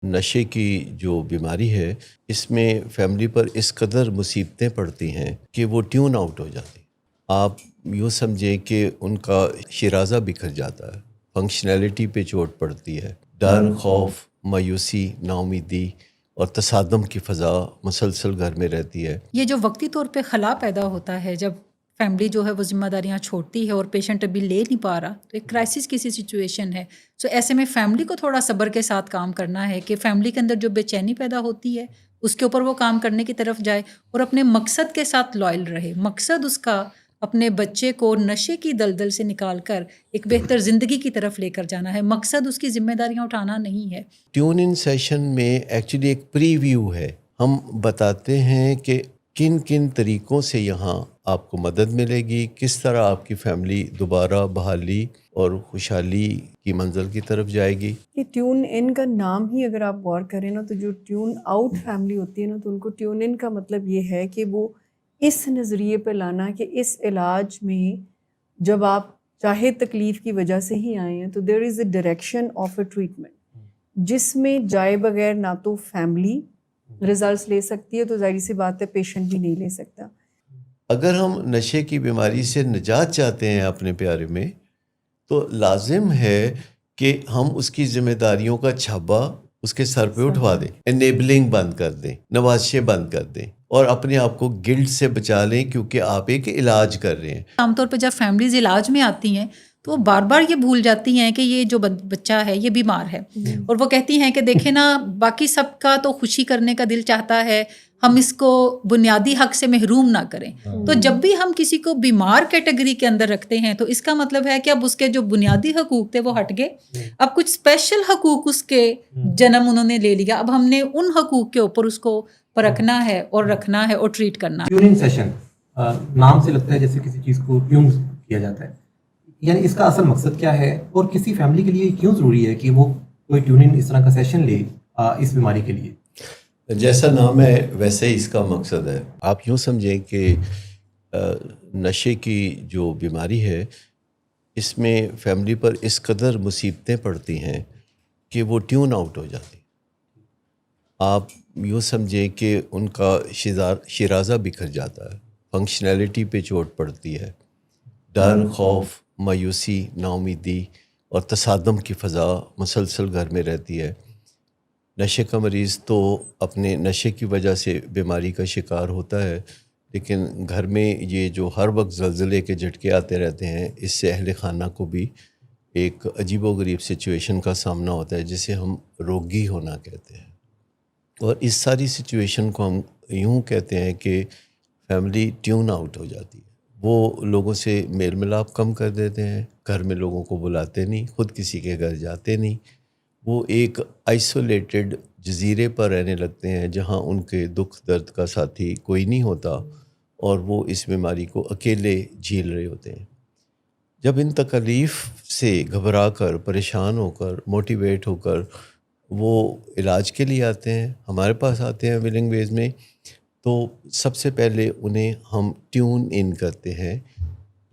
نشے کی جو بیماری ہے اس میں فیملی پر اس قدر مصیبتیں پڑتی ہیں کہ وہ ٹیون آؤٹ ہو جاتی ہیں۔ آپ یوں سمجھیں کہ ان کا شیرازہ بکھر جاتا ہے، فنکشنالٹی پہ چوٹ پڑتی ہے، ڈر، خوف، مایوسی، نا امیدی اور تصادم کی فضا مسلسل گھر میں رہتی ہے۔ یہ جو وقتی طور پہ خلا پیدا ہوتا ہے جب فیملی جو ہے وہ ذمہ داریاں چھوڑتی ہے اور پیشنٹ ابھی لے نہیں پا رہا، تو ایک کرائسس کی سی سچویشن ہے۔ سو ایسے میں فیملی کو تھوڑا صبر کے ساتھ کام کرنا ہے کہ فیملی کے اندر جو بے چینی پیدا ہوتی ہے اس کے اوپر وہ کام کرنے کی طرف جائے اور اپنے مقصد کے ساتھ لائل رہے۔ مقصد اس کا اپنے بچے کو نشے کی دلدل سے نکال کر ایک بہتر زندگی کی طرف لے کر جانا ہے، مقصد اس کی ذمہ داریاں اٹھانا نہیں ہے۔ ٹیون ان سیشن میں ایکچولی ایک پری ویو ہے، ہم بتاتے ہیں کہ کن کن طریقوں سے یہاں آپ کو مدد ملے گی، کس طرح آپ کی فیملی دوبارہ بحالی اور خوشحالی کی منزل کی طرف جائے گی۔ کہ ٹیون ان کا نام ہی اگر آپ غور کریں نا، تو جو ٹیون آؤٹ فیملی ہوتی ہے نا، تو ان کو ٹیون ان کا مطلب یہ ہے کہ وہ اس نظریے پہ لانا کہ اس علاج میں جب آپ چاہے تکلیف کی وجہ سے ہی آئے ہیں تو there is a direction of a treatment جس میں جائے بغیر نہ تو فیملی ریزلٹس لے سکتی ہے، تو ظاہر سی بات ہے پیشنٹ بھی نہیں لے سکتا۔ اگر ہم نشے کی بیماری سے نجات چاہتے ہیں اپنے پیارے میں، تو لازم ہے کہ ہم اس کی ذمہ داریوں کا چھابا اس کے سر پہ اٹھوا دیں، انیبلنگ بند کر دیں، نوازشیں بند کر دیں اور اپنے آپ کو گلٹ سے بچا لیں، کیونکہ آپ ایک علاج کر رہے ہیں۔ عام طور پہ جب فیملیز علاج میں آتی ہیں تو وہ بار بار یہ بھول جاتی ہیں کہ یہ جو بچہ ہے یہ بیمار ہے، اور وہ کہتی ہیں کہ دیکھیں نا، باقی سب کا تو خوشی کرنے کا دل چاہتا ہے، ہم اس کو بنیادی حق سے محروم نہ کریں۔ تو جب بھی ہم کسی کو بیمار کیٹیگری کے اندر رکھتے ہیں تو اس کا مطلب ہے کہ اب اس کے جو بنیادی حقوق تھے وہ ہٹ گئے، اب کچھ اسپیشل حقوق اس کے جنم انہوں نے لے لیا، اب ہم نے ان حقوق کے اوپر اس کو پرکھنا ہے اور رکھنا ہے اور ٹریٹ کرنا ہے۔ ٹیوننگ سیشن نام سے لگتا ہے جیسے کسی چیز کو ٹیون کیا جاتا ہے، یعنی اس کا اصل مقصد کیا ہے اور کسی فیملی کے لیے کیوں ضروری ہے کہ وہ کوئی ٹیوننگ اس طرح کا سیشن لے اس بیماری کے لیے؟ جیسا نام ہے ویسے ہی اس کا مقصد ہے۔ آپ یوں سمجھیں کہ نشے کی جو بیماری ہے اس میں فیملی پر اس قدر مصیبتیں پڑتی ہیں کہ وہ ٹیون آؤٹ ہو جاتی ہیں۔ آپ یوں سمجھیں کہ ان کا شیرازہ بکھر جاتا ہے، فنکشنالٹی پہ چوٹ پڑتی ہے، ڈر، خوف، مایوسی، نا امیدی اور تصادم کی فضا مسلسل گھر میں رہتی ہے۔ نشے کا مریض تو اپنے نشے کی وجہ سے بیماری کا شکار ہوتا ہے، لیکن گھر میں یہ جو ہر وقت زلزلے کے جھٹکے آتے رہتے ہیں، اس سے اہل خانہ کو بھی ایک عجیب و غریب سچویشن کا سامنا ہوتا ہے جسے ہم روگی ہونا کہتے ہیں۔ اور اس ساری سچویشن کو ہم یوں کہتے ہیں کہ فیملی ٹیون آؤٹ ہو جاتی ہے، وہ لوگوں سے میل ملاپ کم کر دیتے ہیں، گھر میں لوگوں کو بلاتے نہیں، خود کسی کے گھر جاتے نہیں، وہ ایک آئسولیٹڈ جزیرے پر رہنے لگتے ہیں جہاں ان کے دکھ درد کا ساتھی کوئی نہیں ہوتا اور وہ اس بیماری کو اکیلے جھیل رہے ہوتے ہیں۔ جب ان تکلیف سے گھبرا کر، پریشان ہو کر، موٹیویٹ ہو کر وہ علاج کے لیے آتے ہیں، ہمارے پاس آتے ہیں ولنگ ویز میں، تو سب سے پہلے انہیں ہم ٹیون ان کرتے ہیں،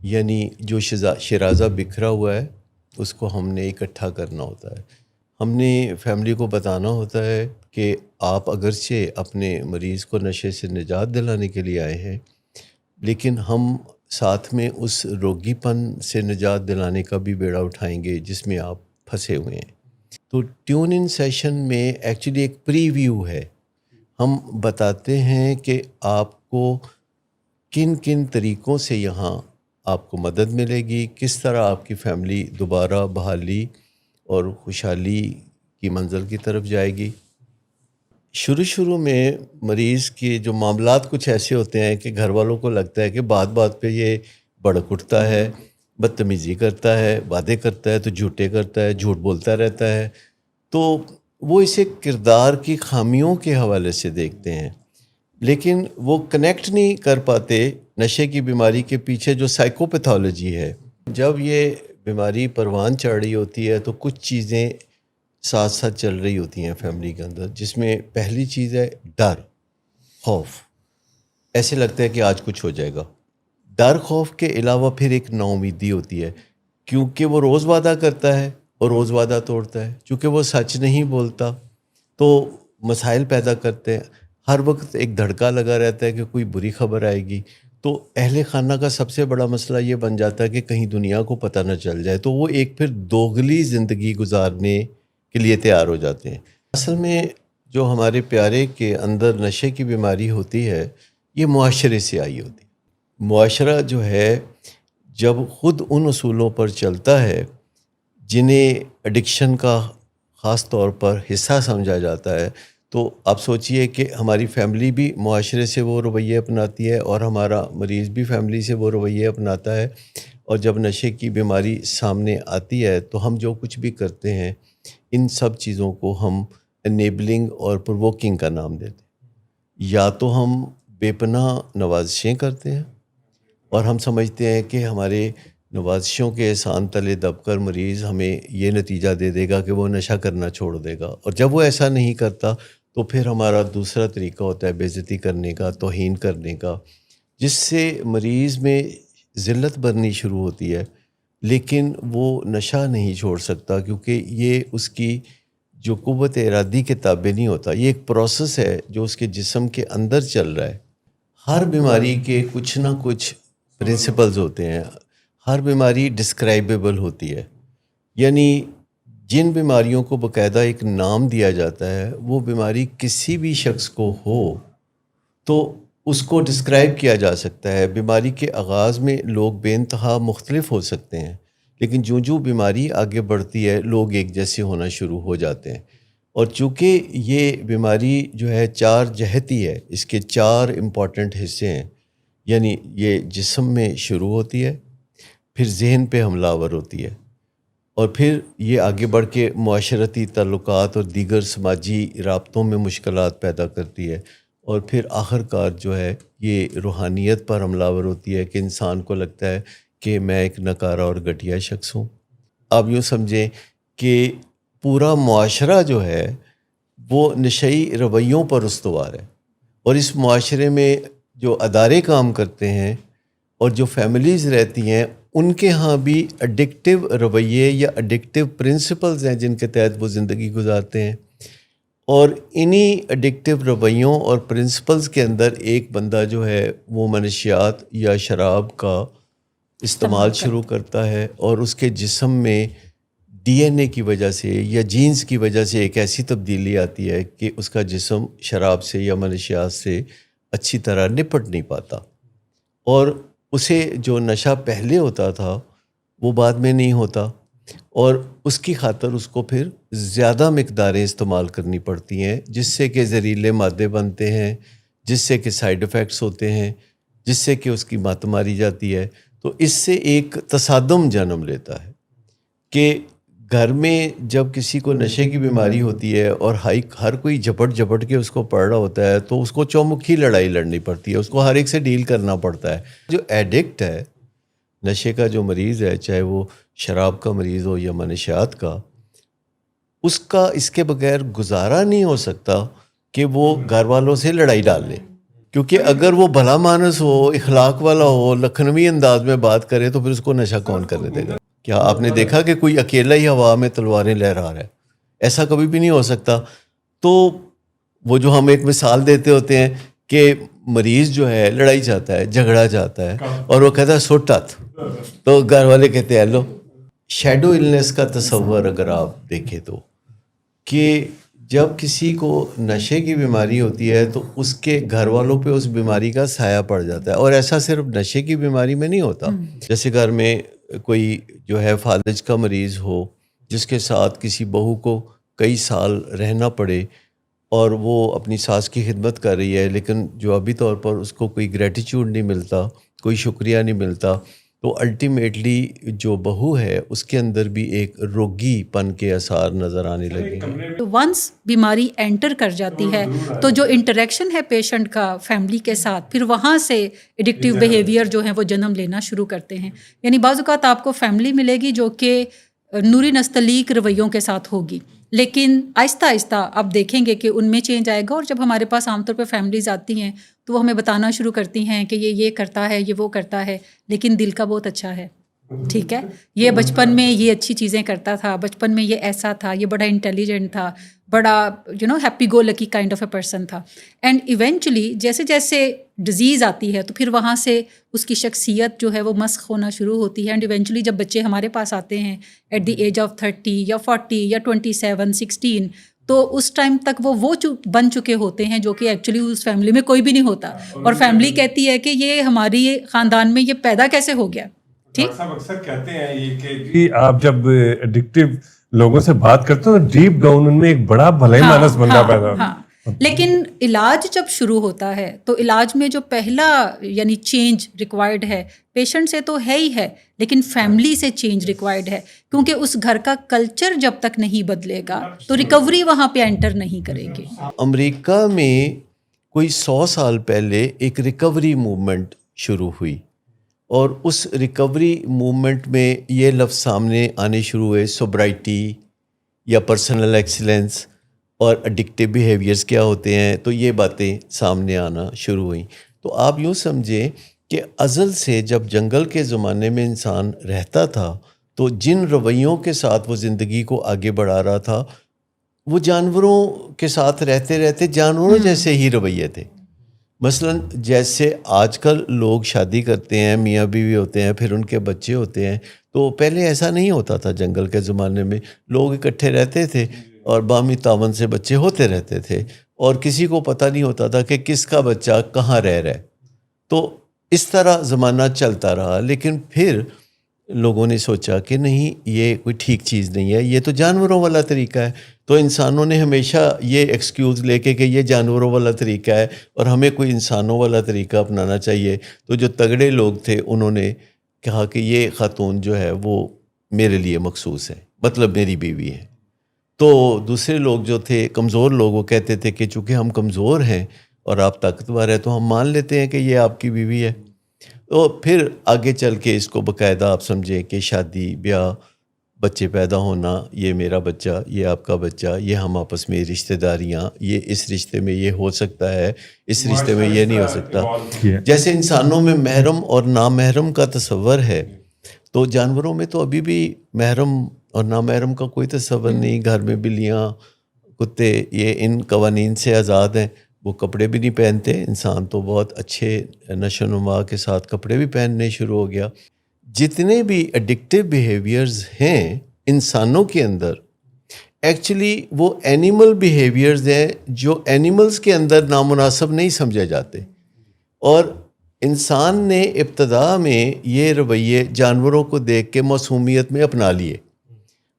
یعنی جو شیرازہ بکھرا ہوا ہے اس کو ہم نے اکٹھا کرنا ہوتا ہے۔ ہم نے فیملی کو بتانا ہوتا ہے کہ آپ اگرچہ اپنے مریض کو نشے سے نجات دلانے کے لیے آئے ہیں، لیکن ہم ساتھ میں اس روگی پن سے نجات دلانے کا بھی بیڑا اٹھائیں گے جس میں آپ پھنسے ہوئے ہیں۔ تو ٹیون ان سیشن میں ایکچولی ایک پری ویو ہے، ہم بتاتے ہیں کہ آپ کو کن کن طریقوں سے یہاں آپ کو مدد ملے گی، کس طرح آپ کی فیملی دوبارہ بحالی اور خوشحالی کی منزل کی طرف جائے گی۔ شروع میں مریض کے جو معاملات کچھ ایسے ہوتے ہیں کہ گھر والوں کو لگتا ہے کہ بات بات پہ یہ بڑک اٹھتا ہے، بدتمیزی کرتا ہے، وعدے کرتا ہے تو جھوٹے کرتا ہے، جھوٹ بولتا رہتا ہے، تو وہ اسے کردار کی خامیوں کے حوالے سے دیکھتے ہیں، لیکن وہ کنیکٹ نہیں کر پاتے نشے کی بیماری کے پیچھے جو سائیکوپیتھولوجی ہے۔ جب یہ بیماری پروان چڑھ رہی ہوتی ہے تو کچھ چیزیں ساتھ ساتھ چل رہی ہوتی ہیں فیملی کے اندر، جس میں پہلی چیز ہے ڈر، خوف۔ ایسے لگتا ہے کہ آج کچھ ہو جائے گا۔ ڈر، خوف کے علاوہ پھر ایک نا امیدی ہوتی ہے، کیونکہ وہ روز وعدہ کرتا ہے اور روز وعدہ توڑتا ہے، چونکہ وہ سچ نہیں بولتا تو مسائل پیدا کرتے ہیں. ہر وقت ایک دھڑکا لگا رہتا ہے کہ کوئی بری خبر آئے گی. تو اہل خانہ کا سب سے بڑا مسئلہ یہ بن جاتا ہے کہ کہیں دنیا کو پتہ نہ چل جائے, تو وہ ایک پھر دوغلی زندگی گزارنے کے لیے تیار ہو جاتے ہیں. اصل میں جو ہمارے پیارے کے اندر نشے کی بیماری ہوتی ہے یہ معاشرے سے آئی ہوتی ہے. معاشرہ جو ہے جب خود ان اصولوں پر چلتا ہے جنہیں ایڈکشن کا خاص طور پر حصہ سمجھا جاتا ہے, تو آپ سوچئے کہ ہماری فیملی بھی معاشرے سے وہ رویے اپناتی ہے اور ہمارا مریض بھی فیملی سے وہ رویے اپناتا ہے, اور جب نشے کی بیماری سامنے آتی ہے تو ہم جو کچھ بھی کرتے ہیں ان سب چیزوں کو ہم انیبلنگ اور پرووکنگ کا نام دیتے ہیں. یا تو ہم بے پناہ نوازشیں کرتے ہیں اور ہم سمجھتے ہیں کہ ہمارے نوازشوں کے احسان تلے دب کر مریض ہمیں یہ نتیجہ دے دے گا کہ وہ نشہ کرنا چھوڑ دے گا, اور جب وہ ایسا نہیں کرتا تو پھر ہمارا دوسرا طریقہ ہوتا ہے بے عزتی کرنے کا, توہین کرنے کا, جس سے مریض میں ذلت بھرنی شروع ہوتی ہے. لیکن وہ نشہ نہیں چھوڑ سکتا کیونکہ یہ اس کی جو قوت ارادی کے تابع نہیں ہوتا. یہ ایک پروسیس ہے جو اس کے جسم کے اندر چل رہا ہے. ہر بیماری کے کچھ نہ کچھ پرنسپلز ہوتے ہیں. ہر بیماری ڈسکرائبیبل ہوتی ہے, یعنی جن بیماریوں کو باقاعدہ ایک نام دیا جاتا ہے, وہ بیماری کسی بھی شخص کو ہو تو اس کو ڈسکرائب کیا جا سکتا ہے. بیماری کے آغاز میں لوگ بے انتہا مختلف ہو سکتے ہیں, لیکن جو بیماری آگے بڑھتی ہے لوگ ایک جیسے ہونا شروع ہو جاتے ہیں. اور چونکہ یہ بیماری جو ہے 4 جہتی ہے, اس کے 4 امپورٹنٹ حصے ہیں. یعنی یہ جسم میں شروع ہوتی ہے, پھر ذہن پہ حملہ آور ہوتی ہے, اور پھر یہ آگے بڑھ کے معاشرتی تعلقات اور دیگر سماجی رابطوں میں مشکلات پیدا کرتی ہے, اور پھر آخر کار جو ہے یہ روحانیت پر حملہ آور ہوتی ہے کہ انسان کو لگتا ہے کہ میں ایک نکارہ اور گھٹیا شخص ہوں. آپ یوں سمجھیں کہ پورا معاشرہ جو ہے وہ نشئی رویوں پر استوار ہے, اور اس معاشرے میں جو ادارے کام کرتے ہیں اور جو فیملیز رہتی ہیں ان کے ہاں بھی ایڈکٹیو رویے یا ایڈکٹیو پرنسپلز ہیں جن کے تحت وہ زندگی گزارتے ہیں. اور انہی ایڈکٹیو رویوں اور پرنسپلز کے اندر ایک بندہ جو ہے وہ منشیات یا شراب کا استعمال شروع کرتا ہے, اور اس کے جسم میں ڈی این اے کی وجہ سے یا جینز کی وجہ سے ایک ایسی تبدیلی آتی ہے کہ اس کا جسم شراب سے یا منشیات سے اچھی طرح نپٹ نہیں پاتا, اور اسے جو نشہ پہلے ہوتا تھا وہ بعد میں نہیں ہوتا, اور اس کی خاطر اس کو پھر زیادہ مقداریں استعمال کرنی پڑتی ہیں, جس سے کہ زہریلے مادے بنتے ہیں, جس سے کہ سائیڈ ایفیکٹس ہوتے ہیں, جس سے کہ اس کی مات ماری جاتی ہے. تو اس سے ایک تصادم جنم لیتا ہے کہ گھر میں جب کسی کو نشے کی بیماری ہوتی ہے اور ہر کوئی جھپٹ کے اس کو پڑ رہا ہوتا ہے تو اس کو چومکھی لڑائی لڑنی پڑتی ہے, اس کو ہر ایک سے ڈیل کرنا پڑتا ہے. جو ایڈکٹ ہے, نشے کا جو مریض ہے, چاہے وہ شراب کا مریض ہو یا منشیات کا, اس کا اس کے بغیر گزارا نہیں ہو سکتا کہ وہ گھر والوں سے لڑائی ڈال لے, کیونکہ اگر وہ بھلا مانس ہو, اخلاق والا ہو, لکھنوی انداز میں بات کرے تو پھر اس کو نشہ کون کرنے دے گا. کیا آپ نے دیکھا کہ کوئی اکیلا ہی ہوا میں تلواریں لہرا رہا ہے؟ ایسا کبھی بھی نہیں ہو سکتا. تو وہ جو ہم ایک مثال دیتے ہوتے ہیں کہ مریض جو ہے لڑائی چاہتا ہے, جھگڑا چاہتا ہے, اور وہ کہتا ہے سٹ ہاتھ, تو گھر والے کہتے ہیں لو. شیڈو النس کا تصور اگر آپ دیکھیں تو کہ جب کسی کو نشے کی بیماری ہوتی ہے تو اس کے گھر والوں پہ اس بیماری کا سایہ پڑ جاتا ہے. اور ایسا صرف نشے کی بیماری میں نہیں ہوتا. جیسے گھر میں کوئی جو ہے فالج کا مریض ہو جس کے ساتھ کسی بہو کو کئی سال رہنا پڑے اور وہ اپنی ساس کی خدمت کر رہی ہے, لیکن جوابی طور پر اس کو کوئی گریٹیچیوڈ نہیں ملتا, کوئی شکریہ نہیں ملتا, تو الٹیمیٹلی جو بہو ہے اس کے اندر بھی ایک روگی پن کے آثار نظر آنے لگیں گے. تو ونس بیماری انٹر کر جاتی ہے تو جو انٹریکشن ہے پیشنٹ کا فیملی کے ساتھ, پھر وہاں سے ایڈکٹیو بیہیویئر جو ہیں وہ جنم لینا شروع کرتے ہیں. یعنی بعض اوقات آپ کو فیملی ملے گی جو کہ نوری نستعلیق رویوں کے ساتھ ہوگی, لیکن آہستہ آہستہ آپ دیکھیں گے کہ ان میں چینج آئے گا. اور جب ہمارے پاس عام طور پہ فیملیز آتی ہیں تو وہ ہمیں بتانا شروع کرتی ہیں کہ یہ کرتا ہے, یہ وہ کرتا ہے, لیکن دل کا بہت اچھا ہے. ٹھیک ہے، یہ بچپن میں یہ اچھی چیزیں کرتا تھا، بچپن میں یہ ایسا تھا، یہ بڑا انٹیلیجنٹ تھا، بڑا happy go lucky kind of a person تھا. اینڈ ایونچولی جیسے جیسے ڈیزیز آتی ہے تو پھر وہاں سے اس کی شخصیت جو ہے وہ مسخ ہونا شروع ہوتی ہے. اینڈ ایونچولی جب بچے ہمارے پاس آتے ہیں ایٹ دی ایج آف 30 یا 40 یا 27 16، تو اس ٹائم تک وہ بن چکے ہوتے ہیں جو کہ ایکچولی اس فیملی میں کوئی بھی نہیں ہوتا، اور فیملی کہتی ہے کہ یہ ہماری خاندان میں یہ پیدا کیسے ہو گیا. ٹھیک، صاحب اکثر کہتے ہیں یہ کہ جی آپ جب ایڈکٹیو لوگوں سے بات کرتے ہو تو ڈیپ ڈاؤن ان میں ایک بڑا بھلائی مانس بندہ پیدا ہوتا ہے. لیکن علاج جب شروع ہوتا ہے تو علاج میں جو پہلا یعنی چینج ریکوائرڈ ہے پیشنٹ سے تو ہے ہی ہے، لیکن فیملی سے چینج ریکوائرڈ ہے، کیونکہ اس گھر کا کلچر جب تک نہیں بدلے گا تو ریکوری وہاں پہ انٹر نہیں کرے گی. امریکہ میں کوئی 100 سال پہلے ایک ریکوری موومنٹ شروع ہوئی، اور اس ریکوری موومنٹ میں یہ لفظ سامنے آنے شروع ہوئے، سوبرائٹی یا پرسنل ایکسیلنس اور اڈکٹیو بیہیویئرس کیا ہوتے ہیں، تو یہ باتیں سامنے آنا شروع ہوئیں. تو آپ یوں سمجھیں کہ ازل سے جب جنگل کے زمانے میں انسان رہتا تھا تو جن رویوں کے ساتھ وہ زندگی کو آگے بڑھا رہا تھا وہ جانوروں کے ساتھ رہتے رہتے جانوروں جیسے ہی رویے تھے. مثلاً جیسے آج کل لوگ شادی کرتے ہیں، میاں بیوی ہوتے ہیں، پھر ان کے بچے ہوتے ہیں، تو پہلے ایسا نہیں ہوتا تھا. جنگل کے زمانے میں لوگ اکٹھے رہتے تھے اور باہمی تعاون سے بچے ہوتے رہتے تھے، اور کسی کو پتہ نہیں ہوتا تھا کہ کس کا بچہ کہاں رہ رہا ہے. تو اس طرح زمانہ چلتا رہا، لیکن پھر لوگوں نے سوچا کہ نہیں، یہ کوئی ٹھیک چیز نہیں ہے، یہ تو جانوروں والا طریقہ ہے. تو انسانوں نے ہمیشہ یہ ایکسکیوز لے کے کہ یہ جانوروں والا طریقہ ہے اور ہمیں کوئی انسانوں والا طریقہ اپنانا چاہیے. تو جو تگڑے لوگ تھے انہوں نے کہا کہ یہ خاتون جو ہے وہ میرے لیے مخصوص ہے، مطلب میری بیوی ہے. تو دوسرے لوگ جو تھے کمزور لوگ، وہ کہتے تھے کہ چونکہ ہم کمزور ہیں اور آپ طاقتور ہیں تو ہم مان لیتے ہیں کہ یہ آپ کی بیوی ہے. تو پھر آگے چل کے اس کو باقاعدہ آپ سمجھیں کہ شادی بیاہ، بچے پیدا ہونا، یہ میرا بچہ، یہ آپ کا بچہ، یہ ہم آپس میں رشتہ داریاں، یہ اس رشتے میں یہ ہو سکتا ہے، اس رشتے میں یہ نہیں ہو سکتا. جیسے انسانوں میں محرم اور نامحرم کا تصور ہے، تو جانوروں میں تو ابھی بھی محرم اور نامحرم کا کوئی تصور نہیں. گھر میں بلیاں، کتے، یہ ان قوانین سے آزاد ہیں. وہ کپڑے بھی نہیں پہنتے. انسان تو بہت اچھے نشو و نما کے ساتھ کپڑے بھی پہننے شروع ہو گیا. جتنے بھی ایڈکٹیو بیہیویئرز ہیں انسانوں کے اندر، ایکچولی وہ اینیمل بیہیویئرز ہیں جو اینیملز کے اندر نامناسب نہیں سمجھے جاتے. اور انسان نے ابتدا میں یہ رویے جانوروں کو دیکھ کے معصومیت میں اپنا لیے،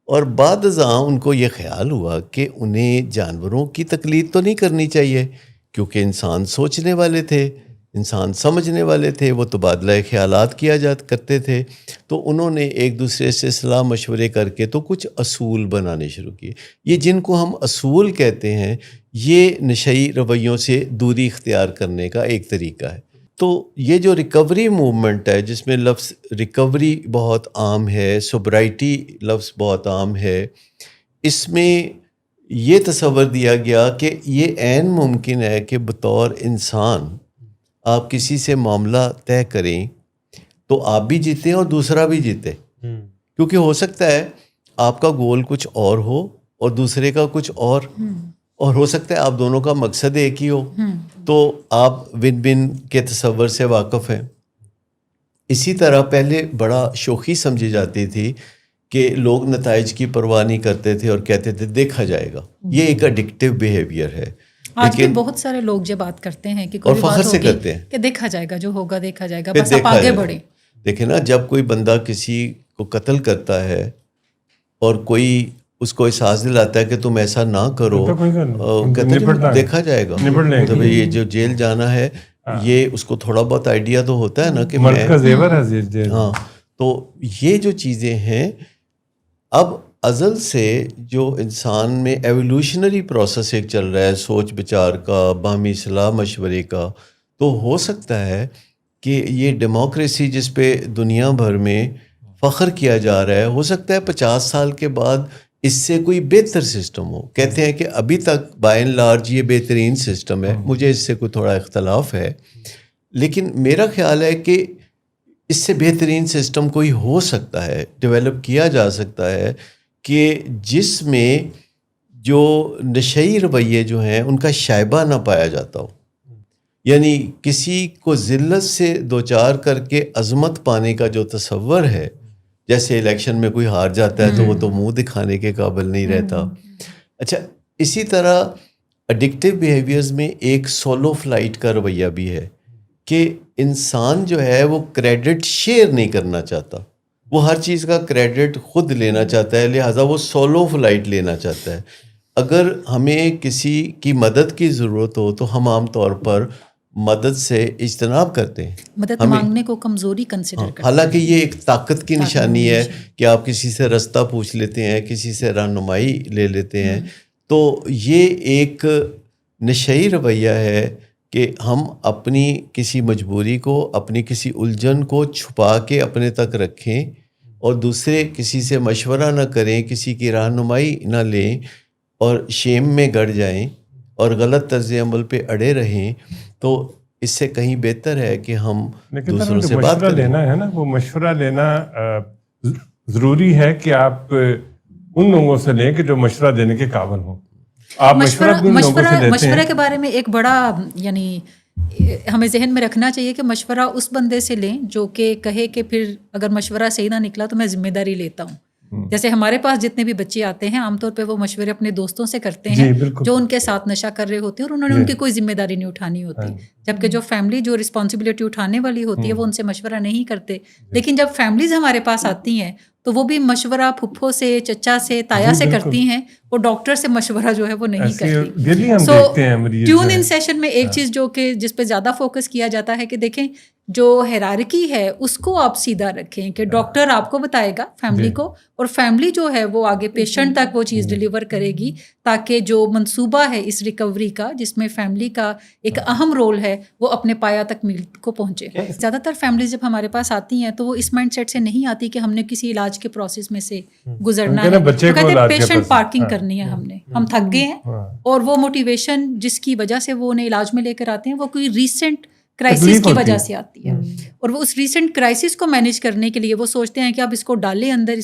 اور بعد ازاں ان کو یہ خیال ہوا کہ انہیں جانوروں کی تقلید تو نہیں کرنی چاہیے، کیونکہ انسان سوچنے والے تھے، انسان سمجھنے والے تھے، وہ تبادلہ خیالات کیا کرتے تھے. تو انہوں نے ایک دوسرے سے صلاح مشورے کر کے تو کچھ اصول بنانے شروع کیے. یہ جن کو ہم اصول کہتے ہیں، یہ نشئی رویوں سے دوری اختیار کرنے کا ایک طریقہ ہے. تو یہ جو ریکوری موومنٹ ہے، جس میں لفظ ریکوری بہت عام ہے، سوبرائٹی لفظ بہت عام ہے، اس میں یہ تصور دیا گیا کہ یہ عین ممکن ہے کہ بطور انسان آپ کسی سے معاملہ طے کریں تو آپ بھی جیتیں اور دوسرا بھی جیتے. کیونکہ ہو سکتا ہے آپ کا گول کچھ اور ہو اور دوسرے کا کچھ اور ہو سکتا ہے آپ دونوں کا مقصد ایک ہی ہو. تو آپ ون ون کے تصور سے واقف ہیں. اسی طرح پہلے بڑا شوخی سمجھی جاتی تھی کہ لوگ نتائج کی پرواہ نہیں کرتے تھے اور کہتے تھے دیکھا جائے گا. یہ ایک ایڈکٹیو بیہیویئر ہے. آج بھی بہت سارے لوگ یہ بات کرتے ہیں کہ کوئی فخر سے کرتے ہیں کہ دیکھا جائے گا، جو ہوگا دیکھا جائے گا، بس آپ آگے بڑھیں. دیکھیں نا، جب کوئی بندہ کسی کو قتل کرتا ہے اور کوئی اس کو احساس دلاتا ہے کہ تم ایسا نہ کرو، دیکھا جائے گا. تو یہ جو جیل جانا ہے، یہ اس کو تھوڑا بہت آئیڈیا تو ہوتا ہے نا کہ ہاں. تو یہ جو چیزیں ہیں، اب ازل سے جو انسان میں ایولیوشنری پروسیس ایک چل رہا ہے، سوچ بچار کا، باہمی صلاح مشورے کا، تو ہو سکتا ہے کہ یہ ڈیموکریسی جس پہ دنیا بھر میں فخر کیا جا رہا ہے، ہو سکتا ہے 50 سال کے بعد اس سے کوئی بہتر سسٹم ہو. کہتے ہیں کہ ابھی تک بائی اینڈ لارج یہ بہترین سسٹم ہے. مجھے اس سے کوئی تھوڑا اختلاف ہے، لیکن میرا خیال ہے کہ اس سے بہترین سسٹم کوئی ہو سکتا ہے، ڈیولپ کیا جا سکتا ہے کہ جس میں جو نشئی رویے جو ہیں ان کا شائبہ نہ پایا جاتا ہو. یعنی کسی کو ذلت سے دوچار کر کے عظمت پانے کا جو تصور ہے، جیسے الیکشن میں کوئی ہار جاتا ہے تو وہ تو منہ دکھانے کے قابل نہیں رہتا. اچھا، اسی طرح اڈکٹیو بیہیویئرز میں ایک سولو فلائٹ کا رویہ بھی ہے کہ انسان جو ہے وہ کریڈٹ شیئر نہیں کرنا چاہتا، وہ ہر چیز کا کریڈٹ خود لینا چاہتا ہے، لہٰذا وہ سولو فلائٹ لینا چاہتا ہے. اگر ہمیں کسی کی مدد کی ضرورت ہو تو ہم عام طور پر مدد سے اجتناب کرتے ہیں، مدد مانگنے کو کمزوری کنسیڈر کرتے ہیں. حالانکہ یہ ایک طاقت کی نشانی ہے کہ آپ کسی سے رستہ پوچھ لیتے ہیں، کسی سے رہنمائی لے لیتے ہیں. تو یہ ایک نشئی رویہ ہے کہ ہم اپنی کسی مجبوری کو، اپنی کسی الجھن کو چھپا کے اپنے تک رکھیں اور دوسرے کسی سے مشورہ نہ کریں، کسی کی رہنمائی نہ لیں اور شیم میں گڑ جائیں اور غلط طرز عمل پہ اڑے رہیں. تو اس سے کہیں بہتر ہے کہ ہم دوسروں سے بات مشورہ لینا ہے نا، وہ مشورہ لینا ضروری ہے کہ آپ ان لوگوں سے لیں کہ جو مشورہ دینے کے قابل ہوں. آپ مشورہ کے بارے میں ایک بڑا یعنی ہمیں ذہن میں رکھنا چاہیے کہ مشورہ اس بندے سے لیں جو کہ کہے کہ پھر اگر مشورہ صحیح نہ نکلا تو میں ذمہ داری لیتا ہوں. جیسے ہمارے پاس جتنے بھی بچے آتے ہیں عام طور پہ وہ مشورے اپنے دوستوں سے کرتے ہیں جو ان کے ساتھ نشہ کر رہے ہوتے ہیں اور انہوں نے ان کی کوئی ذمہ داری نہیں اٹھانی ہوتی. جبکہ جو فیملی جو رسپانسبلٹی اٹھانے والی ہوتی ہے وہ ان سے مشورہ نہیں کرتے. لیکن جب فیملیز ہمارے پاس آتی ہیں تو وہ بھی مشورہ پھپھو سے، چچا سے، تایا سے کرتی ہیں، وہ ڈاکٹر سے مشورہ جو ہے وہ نہیں کرتی. سو ٹیون ان سیشن میں ایک چیز جو کہ جس پہ زیادہ فوکس کیا جاتا ہے کہ دیکھیں جو ہیرارکی ہے اس کو آپ سیدھا رکھیں کہ ڈاکٹر آپ کو بتائے گا فیملی کو، اور فیملی جو ہے وہ آگے پیشنٹ تک وہ چیز ڈیلیور کرے گی تاکہ جو منصوبہ ہے اس ریکوری کا جس میں فیملی کا ایک اہم رول ہے وہ اپنے پایا تک میل کو پہنچے. زیادہ تر فیملیز جب ہمارے پاس آتی ہیں تو وہ اس مائنڈ سیٹ سے نہیں آتی کہ ہم نے کسی علاج کے پروسیس میں سے گزرنا ہے. وہ کہتے ہیں پیشنٹ پارکنگ کرنی ہے، ہم تھک گئے ہیں، اور وہ موٹیویشن جس کی وجہ سے وہ انہیں علاج میں لے کر آتے ہیں وہ کوئی ریسنٹ کرائسس کی وجہ سے آتی ہے، اور وہ اس ریسنٹ کرائسس کو مینیج کرنے کے لیے وہ سوچتے ہیں کہ اب اس کو ڈالیں اندر،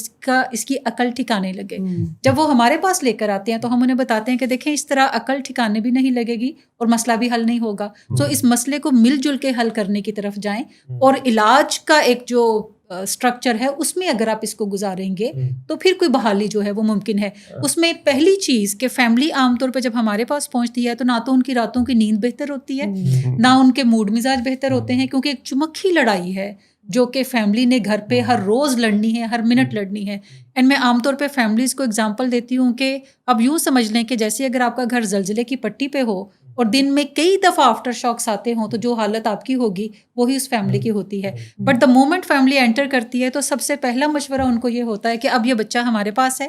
اس کی عقل ٹھکانے لگے. جب وہ ہمارے پاس لے کر آتے ہیں تو ہم انہیں بتاتے ہیں کہ دیکھیں اس طرح عقل ٹھکانے بھی نہیں لگے گی اور مسئلہ بھی حل نہیں ہوگا. تو اس مسئلے کو مل جل کے حل کرنے کی طرف جائیں، اور علاج کا ایک جو اسٹرکچر ہے اس میں اگر آپ اس کو گزاریں گے تو پھر کوئی بحالی جو ہے وہ ممکن ہے. اس میں پہلی چیز کہ فیملی عام طور پہ جب ہمارے پاس پہنچتی ہے تو نہ تو ان کی راتوں کی نیند بہتر ہوتی ہے، نہ ان کے موڈ مزاج بہتر ہوتے ہیں، کیونکہ ایک چمکھی لڑائی ہے جو کہ فیملی نے گھر پہ ہر روز لڑنی ہے، ہر منٹ لڑنی ہے. اینڈ میں عام طور پہ فیملیز کو اگزامپل دیتی ہوں کہ اب یوں سمجھ لیں کہ جیسے اگر آپ کا گھر زلزلے کی پٹی پہ ہو اور دن میں کئی دفعہ آفٹر شاکس آتے ہوں تو جو حالت آپ کی ہوگی وہی اس فیملی کی ہوتی ہے. But the moment family enter کرتی ہے تو سب سے پہلا مشورہ ان کو یہ ہوتا ہے کہ اب یہ بچہ ہمارے پاس ہے،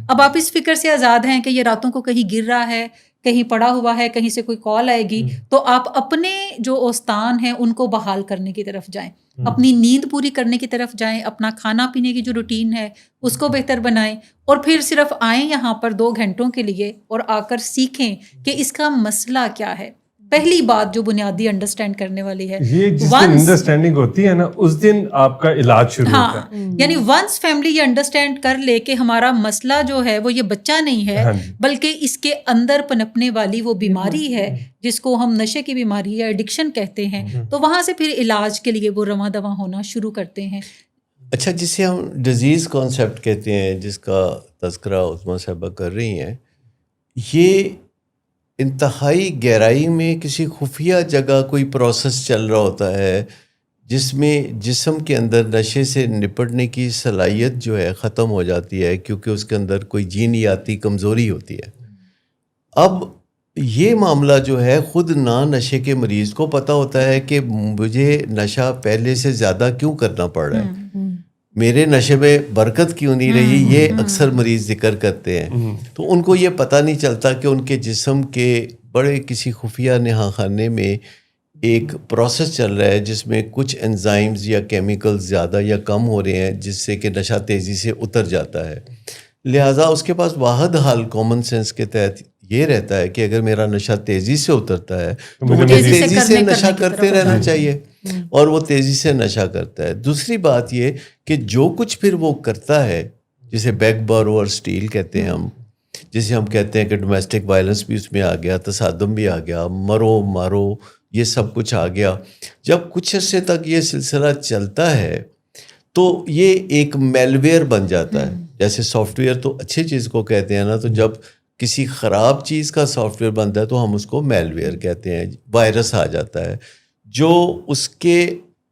اب آپ اس فکر سے آزاد ہیں کہ یہ راتوں کو کہیں گر رہا ہے، کہیں پڑا ہوا ہے، کہیں سے کوئی کال آئے گی، تو آپ اپنے جو اوستان ہیں ان کو بحال کرنے کی طرف جائیں، اپنی نیند پوری کرنے کی طرف جائیں، اپنا کھانا پینے کی جو روٹین ہے اس کو بہتر بنائیں، اور پھر صرف آئیں یہاں پر 2 گھنٹوں کے لیے اور آ کر سیکھیں کہ اس کا مسئلہ کیا ہے. پہلی بات جو بنیادی انڈرسٹینڈ کرنے والی ہے، یہ جس دن انڈرسٹینڈنگ ہوتی ہے نا اس دن آپ کا علاج شروع ہوتا ہے. یعنی ونس فیملی یہ انڈرسٹینڈ کر لے کہ ہمارا مسئلہ جو ہے وہ یہ بچہ نہیں ہے بلکہ اس کے اندر پنپنے والی وہ بیماری ہے جس کو ہم نشے کی بیماری یا ایڈکشن کہتے ہیں، تو وہاں سے پھر علاج کے لیے وہ رواں دواں ہونا شروع کرتے ہیں. اچھا، جسے ہم ڈیزیز کانسیپٹ کہتے ہیں جس کا تذکرہ عظمیٰ صاحبہ کر رہی ہیں، یہ انتہائی گہرائی میں کسی خفیہ جگہ کوئی پروسیس چل رہا ہوتا ہے جس میں جسم کے اندر نشے سے نپٹنے کی صلاحیت جو ہے ختم ہو جاتی ہے کیونکہ اس کے اندر کوئی جینیاتی کمزوری ہوتی ہے. اب یہ معاملہ جو ہے خود نہ نشے کے مریض کو پتہ ہوتا ہے کہ مجھے نشہ پہلے سے زیادہ کیوں کرنا پڑ رہا ہے، میرے نشے میں برکت کیوں نہیں رہی، یہ اکثر مریض ذکر کرتے ہیں. تو ان کو یہ پتہ نہیں چلتا کہ ان کے جسم کے بڑے کسی خفیہ نہا خانے میں ایک پروسیس چل رہا ہے جس میں کچھ انزائمز یا کیمیکلز زیادہ یا کم ہو رہے ہیں جس سے کہ نشہ تیزی سے اتر جاتا ہے. لہٰذا اس کے پاس واحد حل کامن سینس کے تحت یہ رہتا ہے کہ اگر میرا نشہ تیزی سے اترتا ہے تو مجھے تیزی سے نشہ کرتے رہنا چاہیے. اور وہ تیزی سے نشہ کرتا ہے. دوسری بات یہ کہ جو کچھ پھر وہ کرتا ہے, جسے بیک بورو اور اسٹیل کہتے ہیں ہم, جسے ہم کہتے ہیں کہ ڈومیسٹک وائلنس بھی اس میں آ گیا, تصادم بھی آ گیا, مرو مارو, یہ سب کچھ آ گیا. جب کچھ عرصے تک یہ سلسلہ چلتا ہے تو یہ ایک میل ویئر بن جاتا ہے. جیسے سافٹ ویئر تو اچھی چیز کو کہتے ہیں نا, تو جب کسی خراب چیز کا سافٹ ویئر بنتا ہے تو ہم اس کو میل ویئر کہتے ہیں. وائرس آ جاتا ہے جو اس کے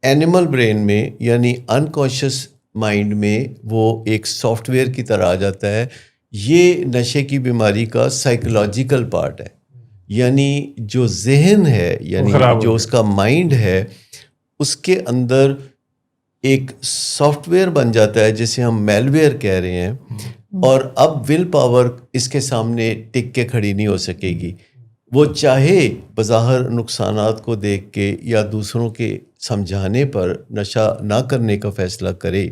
اینیمل برین میں یعنی انکانشیس مائنڈ میں وہ ایک سافٹ ویئر کی طرح آ جاتا ہے. یہ نشے کی بیماری کا سائیکولوجیکل پارٹ ہے, یعنی جو ذہن ہے, یعنی جو اس کا مائنڈ ہے, اس کے اندر ایک سافٹ ویئر بن جاتا ہے جسے ہم میل ویئر کہہ رہے ہیں. اور اب ول پاور اس کے سامنے ٹک کے کھڑی نہیں ہو سکے گی. وہ چاہے بظاہر نقصانات کو دیکھ کے یا دوسروں کے سمجھانے پر نشہ نہ کرنے کا فیصلہ کرے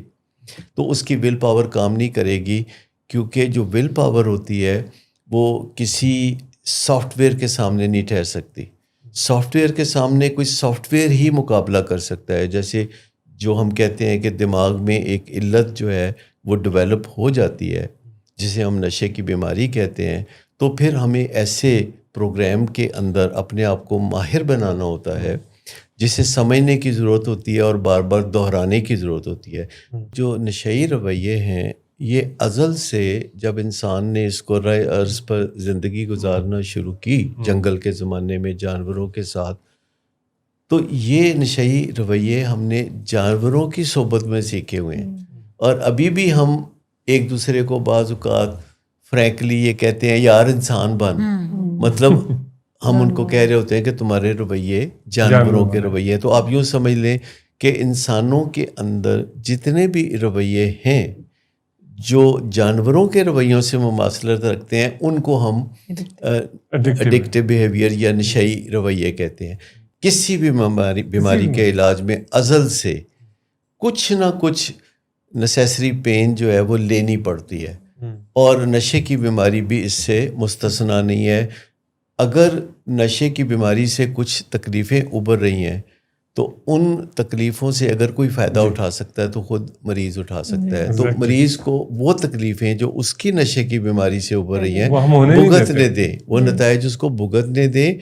تو اس کی ول پاور کام نہیں کرے گی, کیونکہ جو ول پاور ہوتی ہے وہ کسی سافٹ ویئر کے سامنے نہیں ٹھہر سکتی. سافٹ ویئر کے سامنے کوئی سافٹ ویئر ہی مقابلہ کر سکتا ہے. جیسے جو ہم کہتے ہیں کہ دماغ میں ایک علت جو ہے وہ ڈیولپ ہو جاتی ہے جسے ہم نشے کی بیماری کہتے ہیں, تو پھر ہمیں ایسے پروگرام کے اندر اپنے آپ کو ماہر بنانا ہوتا ہے جسے سمجھنے کی ضرورت ہوتی ہے اور بار بار دہرانے کی ضرورت ہوتی ہے. جو نشئی رویے ہیں یہ ازل سے جب انسان نے اس کو رائے ارض پر زندگی گزارنا شروع کی جنگل کے زمانے میں جانوروں کے ساتھ, تو یہ نشئی رویے ہم نے جانوروں کی صحبت میں سیکھے ہوئے ہیں. اور ابھی بھی ہم ایک دوسرے کو بعض اوقات فرینکلی یہ کہتے ہیں یار انسان بن, مطلب ہم ان کو کہہ رہے ہوتے ہیں کہ تمہارے رویے جانوروں کے رویے. تو آپ یوں سمجھ لیں کہ انسانوں کے اندر جتنے بھی رویے ہیں جو جانوروں کے رویوں سے مماثلت رکھتے ہیں ان کو ہم ایڈکٹیو بیہیویئر یا نشئی رویے کہتے ہیں. کسی بھی بیماری کے علاج میں ازل سے کچھ نہ کچھ نیسیسری پین جو ہے وہ لینی پڑتی ہے, اور نشے کی بیماری بھی اس سے مستثنا نہیں ہے. اگر نشے کی بیماری سے کچھ تکلیفیں ابھر رہی ہیں تو ان تکلیفوں سے اگر کوئی فائدہ اٹھا سکتا ہے تو خود مریض اٹھا سکتا ہے. تو مریض کو وہ تکلیفیں جو اس کی نشے کی بیماری سے ابھر رہی ہیں بھگتنے دیں, وہ نتائج اس کو بھگتنے دیں,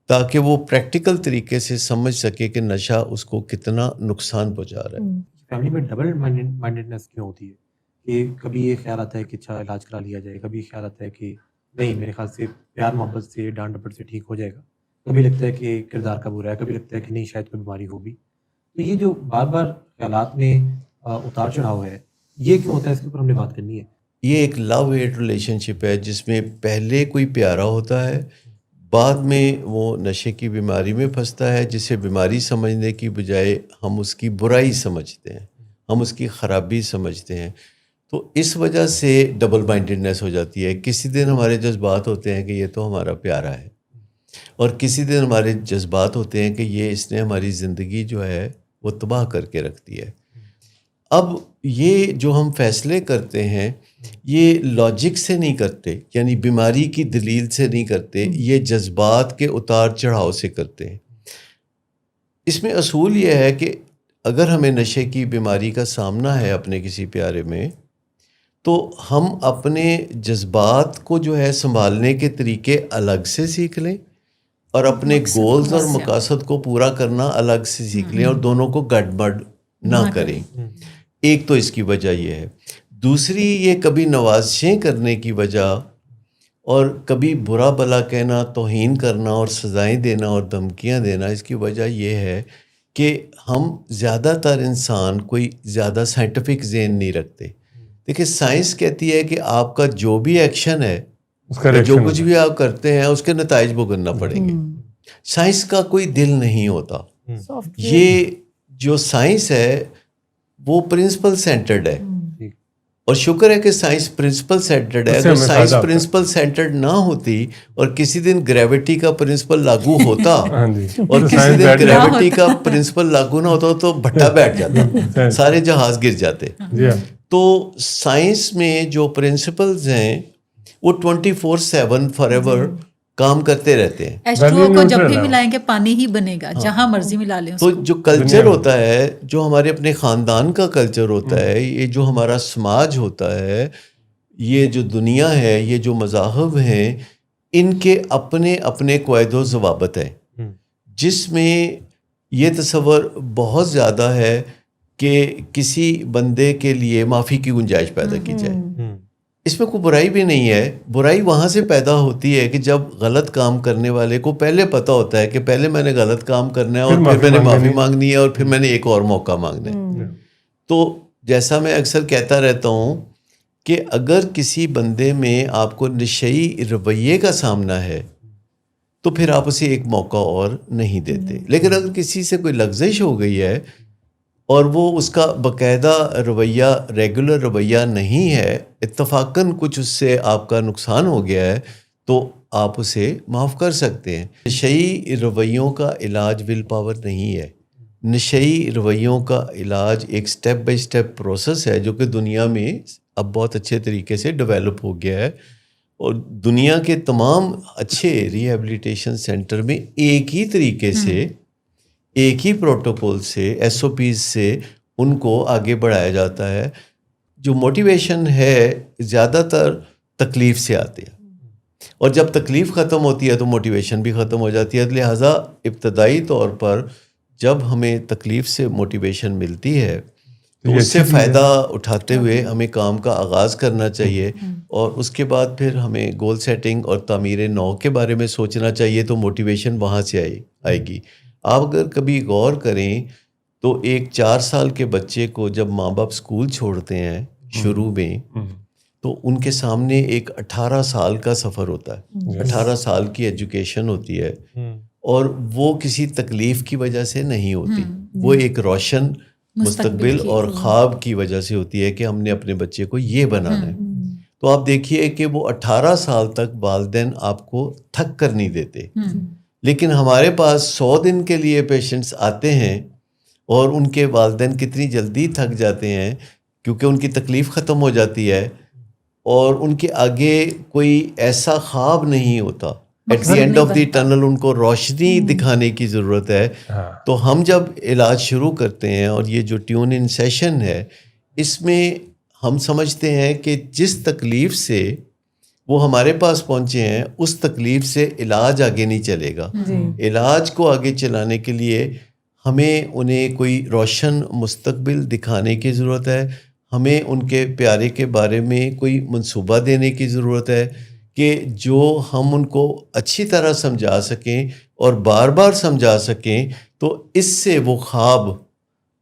تاکہ وہ پریکٹیکل طریقے سے سمجھ سکے کہ نشہ اس کو کتنا نقصان پہنچا رہا ہے. فیملی میں ڈبل مائنڈیڈنس کیوں ہوتی ہے کہ کبھی یہ خیال آتا ہے کہ اچھا علاج کرا لیا جائے, کبھی خیال آتا ہے کہ نہیں میرے خیال سے پیار محبت سے ڈانٹ ڈپٹ سے ٹھیک ہو جائے گا, کبھی لگتا ہے کہ کردار کا برا ہے, کبھی لگتا ہے کہ نہیں شاید کوئی بیماری ہوگی. تو یہ جو بار بار خیالات میں اتار چڑھاؤ ہے یہ کیوں ہوتا ہے, اس کے اوپر ہم نے بات کرنی ہے. یہ ایک لو ہیٹ ریلیشن شپ ہے جس میں پہلے کوئی پیارا ہوتا ہے, بعد میں وہ نشے کی بیماری میں پھنستا ہے جسے بیماری سمجھنے کی بجائے ہم اس کی برائی سمجھتے ہیں, ہم اس کی خرابی سمجھتے ہیں. تو اس وجہ سے ڈبل مائنڈیڈنس ہو جاتی ہے. کسی دن ہمارے جذبات ہوتے ہیں کہ یہ تو ہمارا پیارا ہے, اور کسی دن ہمارے جذبات ہوتے ہیں کہ یہ اس نے ہماری زندگی جو ہے وہ تباہ کر کے رکھ دی ہے. اب یہ جو ہم فیصلے کرتے ہیں یہ لاجک سے نہیں کرتے, یعنی بیماری کی دلیل سے نہیں کرتے, یہ جذبات کے اتار چڑھاؤ سے کرتے ہیں. اس میں اصول یہ ہے کہ اگر ہمیں نشے کی بیماری کا سامنا ہے اپنے کسی پیارے میں, تو ہم اپنے جذبات کو جو ہے سنبھالنے کے طریقے الگ سے سیکھ لیں, اور اپنے گولز اور مقاصد کو پورا کرنا الگ سے سیکھ لیں, اور دونوں کو گڑبڑ نہ کریں. ایک تو اس کی وجہ یہ ہے. دوسری یہ کبھی نوازشیں کرنے کی وجہ اور کبھی برا بلا کہنا, توہین کرنا اور سزائیں دینا اور دھمکیاں دینا, اس کی وجہ یہ ہے کہ ہم زیادہ تر انسان کوئی زیادہ سائنٹیفک ذہن نہیں رکھتے. دیکھیں سائنس کہتی ہے کہ آپ کا جو بھی ایکشن ہے, جو کچھ بھی آپ کرتے ہیں اس کے نتائج بھگتنا پڑیں گے. سائنس کا کوئی دل نہیں ہوتا. یہ جو سائنس ہے وہ پرنسپل سینٹرڈ ہے, اور شکر ہے کہ سائنس پرنسپل سینٹرڈ ہے. اگر سائنس پرنسپل سینٹرڈ نہ ہوتی اور کسی دن گریوٹی کا پرنسپل لاگو ہوتا اور کسی دن گریوٹی کا پرنسپل لاگو نہ ہوتا تو بھٹا بیٹھ جاتا, سارے جہاز گر جاتے. تو سائنس میں جو پرنسپلز ہیں وہ 24/7 فار ایور کام کرتے رہتے ہیں. H2O کو جب بھی neutral ملائیں گے پانی ہی بنے گا, جہاں مرضی ملا لیں اس تو کو. جو کلچر ہوتا ہے, جو ہمارے اپنے خاندان کا کلچر ہوتا ہے, یہ جو ہمارا سماج ہوتا ہے, یہ جو دنیا ہے, یہ جو مذاہب ہیں, ان کے اپنے اپنے قواعد و ضوابط ہیں, جس میں یہ تصور بہت زیادہ ہے کہ کسی بندے کے لیے معافی کی گنجائش پیدا کی جائے. اس میں کوئی برائی بھی نہیں ہے. برائی وہاں سے پیدا ہوتی ہے کہ جب غلط کام کرنے والے کو پہلے پتہ ہوتا ہے کہ پہلے میں نے غلط کام کرنا ہے اور پھر میں نے معافی مانگنی ہے اور پھر میں نے ایک اور موقع مانگنا ہے. تو جیسا میں اکثر کہتا رہتا ہوں کہ اگر کسی بندے میں آپ کو نشئی رویے کا سامنا ہے تو پھر آپ اسے ایک موقع اور نہیں دیتے. لیکن اگر کسی سے کوئی لغزش ہو گئی ہے اور وہ اس کا باقاعدہ رویہ ریگولر رویہ نہیں ہے, اتفاقاً کچھ اس سے آپ کا نقصان ہو گیا ہے, تو آپ اسے معاف کر سکتے ہیں. نشئی رویوں کا علاج ول پاور نہیں ہے. نشئی رویوں کا علاج ایک سٹیپ بائی سٹیپ پروسیس ہے جو کہ دنیا میں اب بہت اچھے طریقے سے ڈیولپ ہو گیا ہے, اور دنیا کے تمام اچھے ریہیبلیٹیشن سینٹر میں ایک ہی طریقے سے, ایک ہی پروٹوکول سے, ایس او پیز سے ان کو آگے بڑھایا جاتا ہے. جو موٹیویشن ہے زیادہ تر تکلیف سے آتی ہے, اور جب تکلیف ختم ہوتی ہے تو موٹیویشن بھی ختم ہو جاتی ہے. لہٰذا ابتدائی طور پر جب ہمیں تکلیف سے موٹیویشن ملتی ہے تو اس سے فائدہ اٹھاتے ہوئے ہمیں کام کا آغاز کرنا چاہیے, اور اس کے بعد پھر ہمیں گول سیٹنگ اور تعمیر نو کے بارے میں سوچنا چاہیے. تو موٹیویشن وہاں سے آئے گی. آپ اگر کبھی غور کریں تو ایک 4 سال کے بچے کو جب ماں باپ اسکول چھوڑتے ہیں شروع میں, تو ان کے سامنے ایک 18 سال کا سفر ہوتا ہے, 18 سال کی ایجوکیشن ہوتی ہے, اور وہ کسی تکلیف کی وجہ سے نہیں ہوتی, وہ ایک روشن مستقبل اور خواب کی وجہ سے ہوتی ہے کہ ہم نے اپنے بچے کو یہ بنانا ہے. تو آپ دیکھیے کہ وہ 18 سال تک والدین آپ کو تھک کر نہیں دیتے, لیکن ہمارے پاس 100 دن کے لیے پیشنٹس آتے ہیں اور ان کے والدین کتنی جلدی تھک جاتے ہیں کیونکہ ان کی تکلیف ختم ہو جاتی ہے اور ان کے آگے کوئی ایسا خواب نہیں ہوتا. At the end of the tunnel ان کو روشنی دکھانے کی ضرورت ہے. تو ہم جب علاج شروع کرتے ہیں, اور یہ جو ٹیون ان سیشن ہے, اس میں ہم سمجھتے ہیں کہ جس تکلیف سے وہ ہمارے پاس پہنچے ہیں اس تکلیف سے علاج آگے نہیں چلے گا. علاج کو آگے چلانے کے لیے ہمیں انہیں کوئی روشن مستقبل دکھانے کی ضرورت ہے. ہمیں ان کے پیارے کے بارے میں کوئی منصوبہ دینے کی ضرورت ہے کہ جو ہم ان کو اچھی طرح سمجھا سکیں اور بار بار سمجھا سکیں, تو اس سے وہ خواب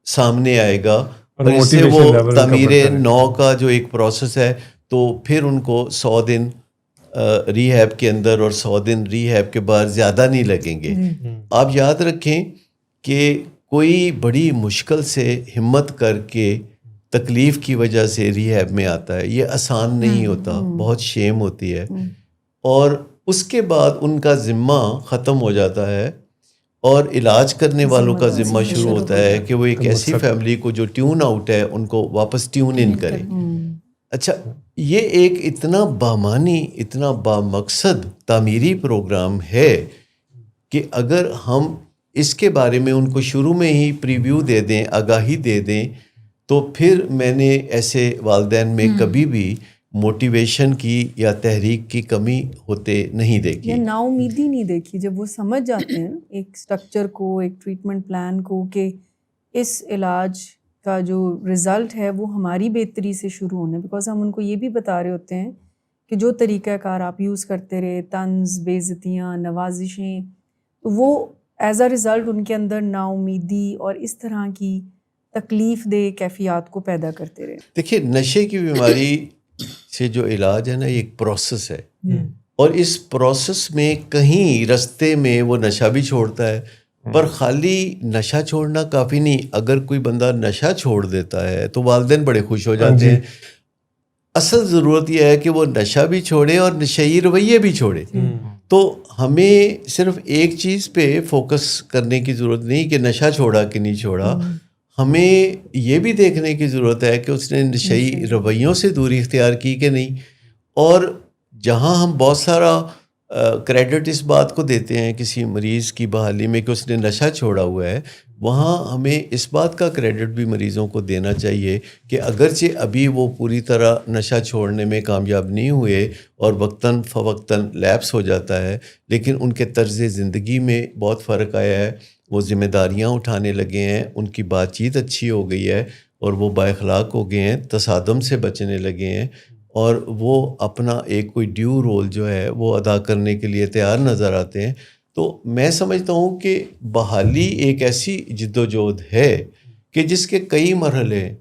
سامنے آئے گا, اور اس سے وہ تعمیر نو کا جو ایک پروسیس ہے, تو پھر ان کو 100 دن ریہیب کے اندر اور 100 دن ریہیب کے بعد زیادہ نہیں لگیں گے. آپ یاد رکھیں کہ کوئی بڑی مشکل سے ہمت کر کے تکلیف کی وجہ سے ریہیب میں آتا ہے, یہ آسان نہیں ہوتا, بہت شیم ہوتی ہے, اور اس کے بعد ان کا ذمہ ختم ہو جاتا ہے اور علاج کرنے والوں کا ذمہ شروع ہوتا ہے کہ وہ ایک ایسی فیملی کو جو ٹیون آؤٹ ہے ان کو واپس ٹیون ان کرے. اچھا, یہ ایک اتنا بامانی, اتنا بامقصد تعمیری پروگرام ہے کہ اگر ہم اس کے بارے میں ان کو شروع میں ہی پریویو دے دیں, آگاہی دے دیں, تو پھر میں نے ایسے والدین میں کبھی بھی موٹیویشن کی یا تحریک کی کمی ہوتے نہیں دیکھی, یا نا امیدی نہیں دیکھی. جب وہ سمجھ جاتے ہیں ایک سٹرکچر کو, ایک ٹریٹمنٹ پلان کو, کہ اس علاج کا جو رزلٹ ہے وہ ہماری بہتری سے شروع ہونا ہے, بیکاز ہم ان کو یہ بھی بتا رہے ہوتے ہیں کہ جو طریقہ کار آپ یوز کرتے رہے, طنز, بے عزتیاں, نوازشیں, تو وہ ایز اے رزلٹ ان کے اندر نا امیدی اور اس طرح کی تکلیف دہ کیفیات کو پیدا کرتے رہے. دیکھیے, نشے کی بیماری سے جو علاج ہے نا, یہ ایک پروسیس ہے, اور اس پروسیس میں کہیں رستے میں وہ نشہ بھی چھوڑتا ہے, پر خالی نشہ چھوڑنا کافی نہیں. اگر کوئی بندہ نشہ چھوڑ دیتا ہے تو والدین بڑے خوش ہو جاتے ہیں. اصل ضرورت یہ ہے کہ وہ نشہ بھی چھوڑے اور نشئی رویے بھی چھوڑے. تو ہمیں صرف ایک چیز پہ فوکس کرنے کی ضرورت نہیں کہ نشہ چھوڑا کہ نہیں چھوڑا, ہمیں یہ بھی دیکھنے کی ضرورت ہے کہ اس نے نشئی رویوں سے دوری اختیار کی کہ نہیں. اور جہاں ہم بہت سارا کریڈٹ اس بات کو دیتے ہیں کسی مریض کی بحالی میں کہ اس نے نشہ چھوڑا ہوا ہے، وہاں ہمیں اس بات کا کریڈٹ بھی مریضوں کو دینا چاہیے کہ اگرچہ ابھی وہ پوری طرح نشہ چھوڑنے میں کامیاب نہیں ہوئے اور وقتاً فوقتاً لیپس ہو جاتا ہے، لیکن ان کے طرز زندگی میں بہت فرق آیا ہے، وہ ذمہ داریاں اٹھانے لگے ہیں، ان کی بات چیت اچھی ہو گئی ہے اور وہ بااخلاق ہو گئے ہیں، تصادم سے بچنے لگے ہیں، اور وہ اپنا ایک کوئی ڈیو رول جو ہے وہ ادا کرنے کے لیے تیار نظر آتے ہیں. تو میں سمجھتا ہوں کہ بحالی ایک ایسی جد و جہد ہے کہ جس کے کئی مرحلے ہیں.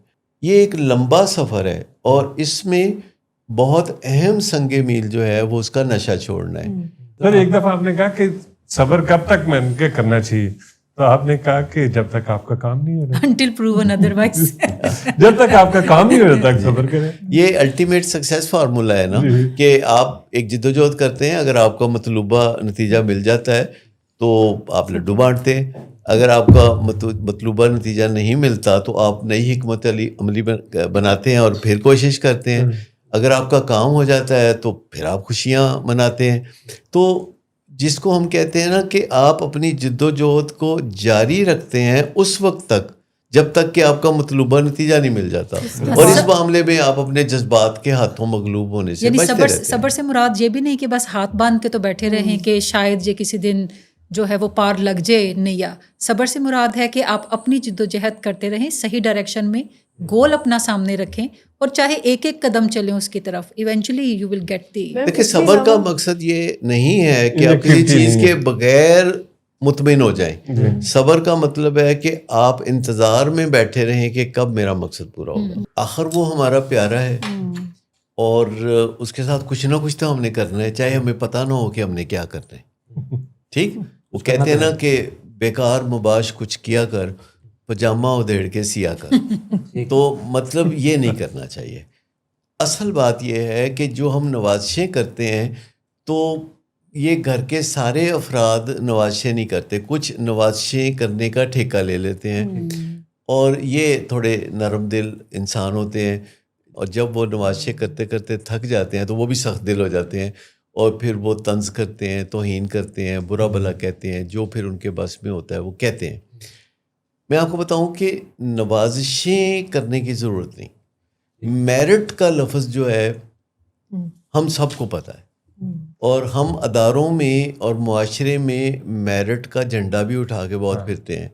یہ ایک لمبا سفر ہے اور اس میں بہت اہم سنگ میل جو ہے وہ اس کا نشہ چھوڑنا ہے. سر ایک دفعہ آپ نے کہا کہ صبر کب تک میں ان کے کرنا چاہیے، تو آپ نے کہا کہ جب تک آپ کا کام نہیں ہو رہا، until proven otherwise. جب تک آپ کا کام نہیں ہو رہا تک صبر کریں. یہ الٹیمیٹ سکسیس فارمولا ہے نا کہ آپ ایک جدوجہد کرتے ہیں، اگر آپ کا مطلوبہ نتیجہ مل جاتا ہے تو آپ لڈو بانٹتے ہیں، اگر آپ کا مطلوبہ نتیجہ نہیں ملتا تو آپ نئی حکمت عملی بناتے ہیں اور پھر کوشش کرتے ہیں، اگر آپ کا کام ہو جاتا ہے تو پھر آپ خوشیاں مناتے ہیں. تو جس کو ہم کہتے ہیں نا کہ آپ اپنی جد و جہد کو جاری رکھتے ہیں اس وقت تک جب تک کہ آپ کا مطلوبہ نتیجہ نہیں مل جاتا، اور اس معاملے میں آپ اپنے جذبات کے ہاتھوں مغلوب ہونے سے بچتے رہتے ہیں. صبر سے مراد یہ بھی نہیں کہ بس ہاتھ باندھ کے تو بیٹھے رہیں کہ شاید یہ کسی دن جو ہے وہ پار لگ جائے نیا. صبر سے مراد ہے کہ آپ اپنی جد و جہد کرتے رہیں، صحیح ڈائریکشن میں گول اپنا سامنے رکھیں اور چاہے ایک ایک قدم چلیں اس کی طرف، eventually you will get the. دیکھیں صبر کا مقصد یہ نہیں ہے کہ آپ کسی چیز کے بغیر مطمئن ہو جائیں. صبر کا مطلب ہے کہ آپ انتظار میں بیٹھے رہیں کہ کب میرا مقصد پورا ہوگا. آخر وہ ہمارا پیارا ہے اور اس کے ساتھ کچھ نہ کچھ تو ہم نے کرنا ہے، چاہے ہمیں پتہ نہ ہو کہ ہم نے کیا کرنا ہے. ٹھیک، وہ کہتے ہیں نا کہ بیکار مباش کچھ کیا کر، پجامہ ادھیڑ کے سیا کر. تو مطلب یہ نہیں کرنا چاہیے. اصل بات یہ ہے کہ جو ہم نوازشیں کرتے ہیں تو یہ گھر کے سارے افراد نوازشیں نہیں کرتے، کچھ نوازشیں کرنے کا ٹھیکہ لے لیتے ہیں اور یہ تھوڑے نرم دل انسان ہوتے ہیں، اور جب وہ نوازشیں کرتے کرتے تھک جاتے ہیں تو وہ بھی سخت دل ہو جاتے ہیں اور پھر وہ طنز کرتے ہیں، توہین کرتے ہیں، برا بھلا کہتے ہیں، جو پھر ان کے بس میں ہوتا ہے وہ کہتے ہیں. میں آپ کو بتاؤں کہ نوازشیں کرنے کی ضرورت نہیں. میرٹ کا لفظ جو ہے ہم سب کو پتہ ہے، اور ہم اداروں میں اور معاشرے میں میرٹ کا جھنڈا بھی اٹھا کے بہت پھرتے ہیں،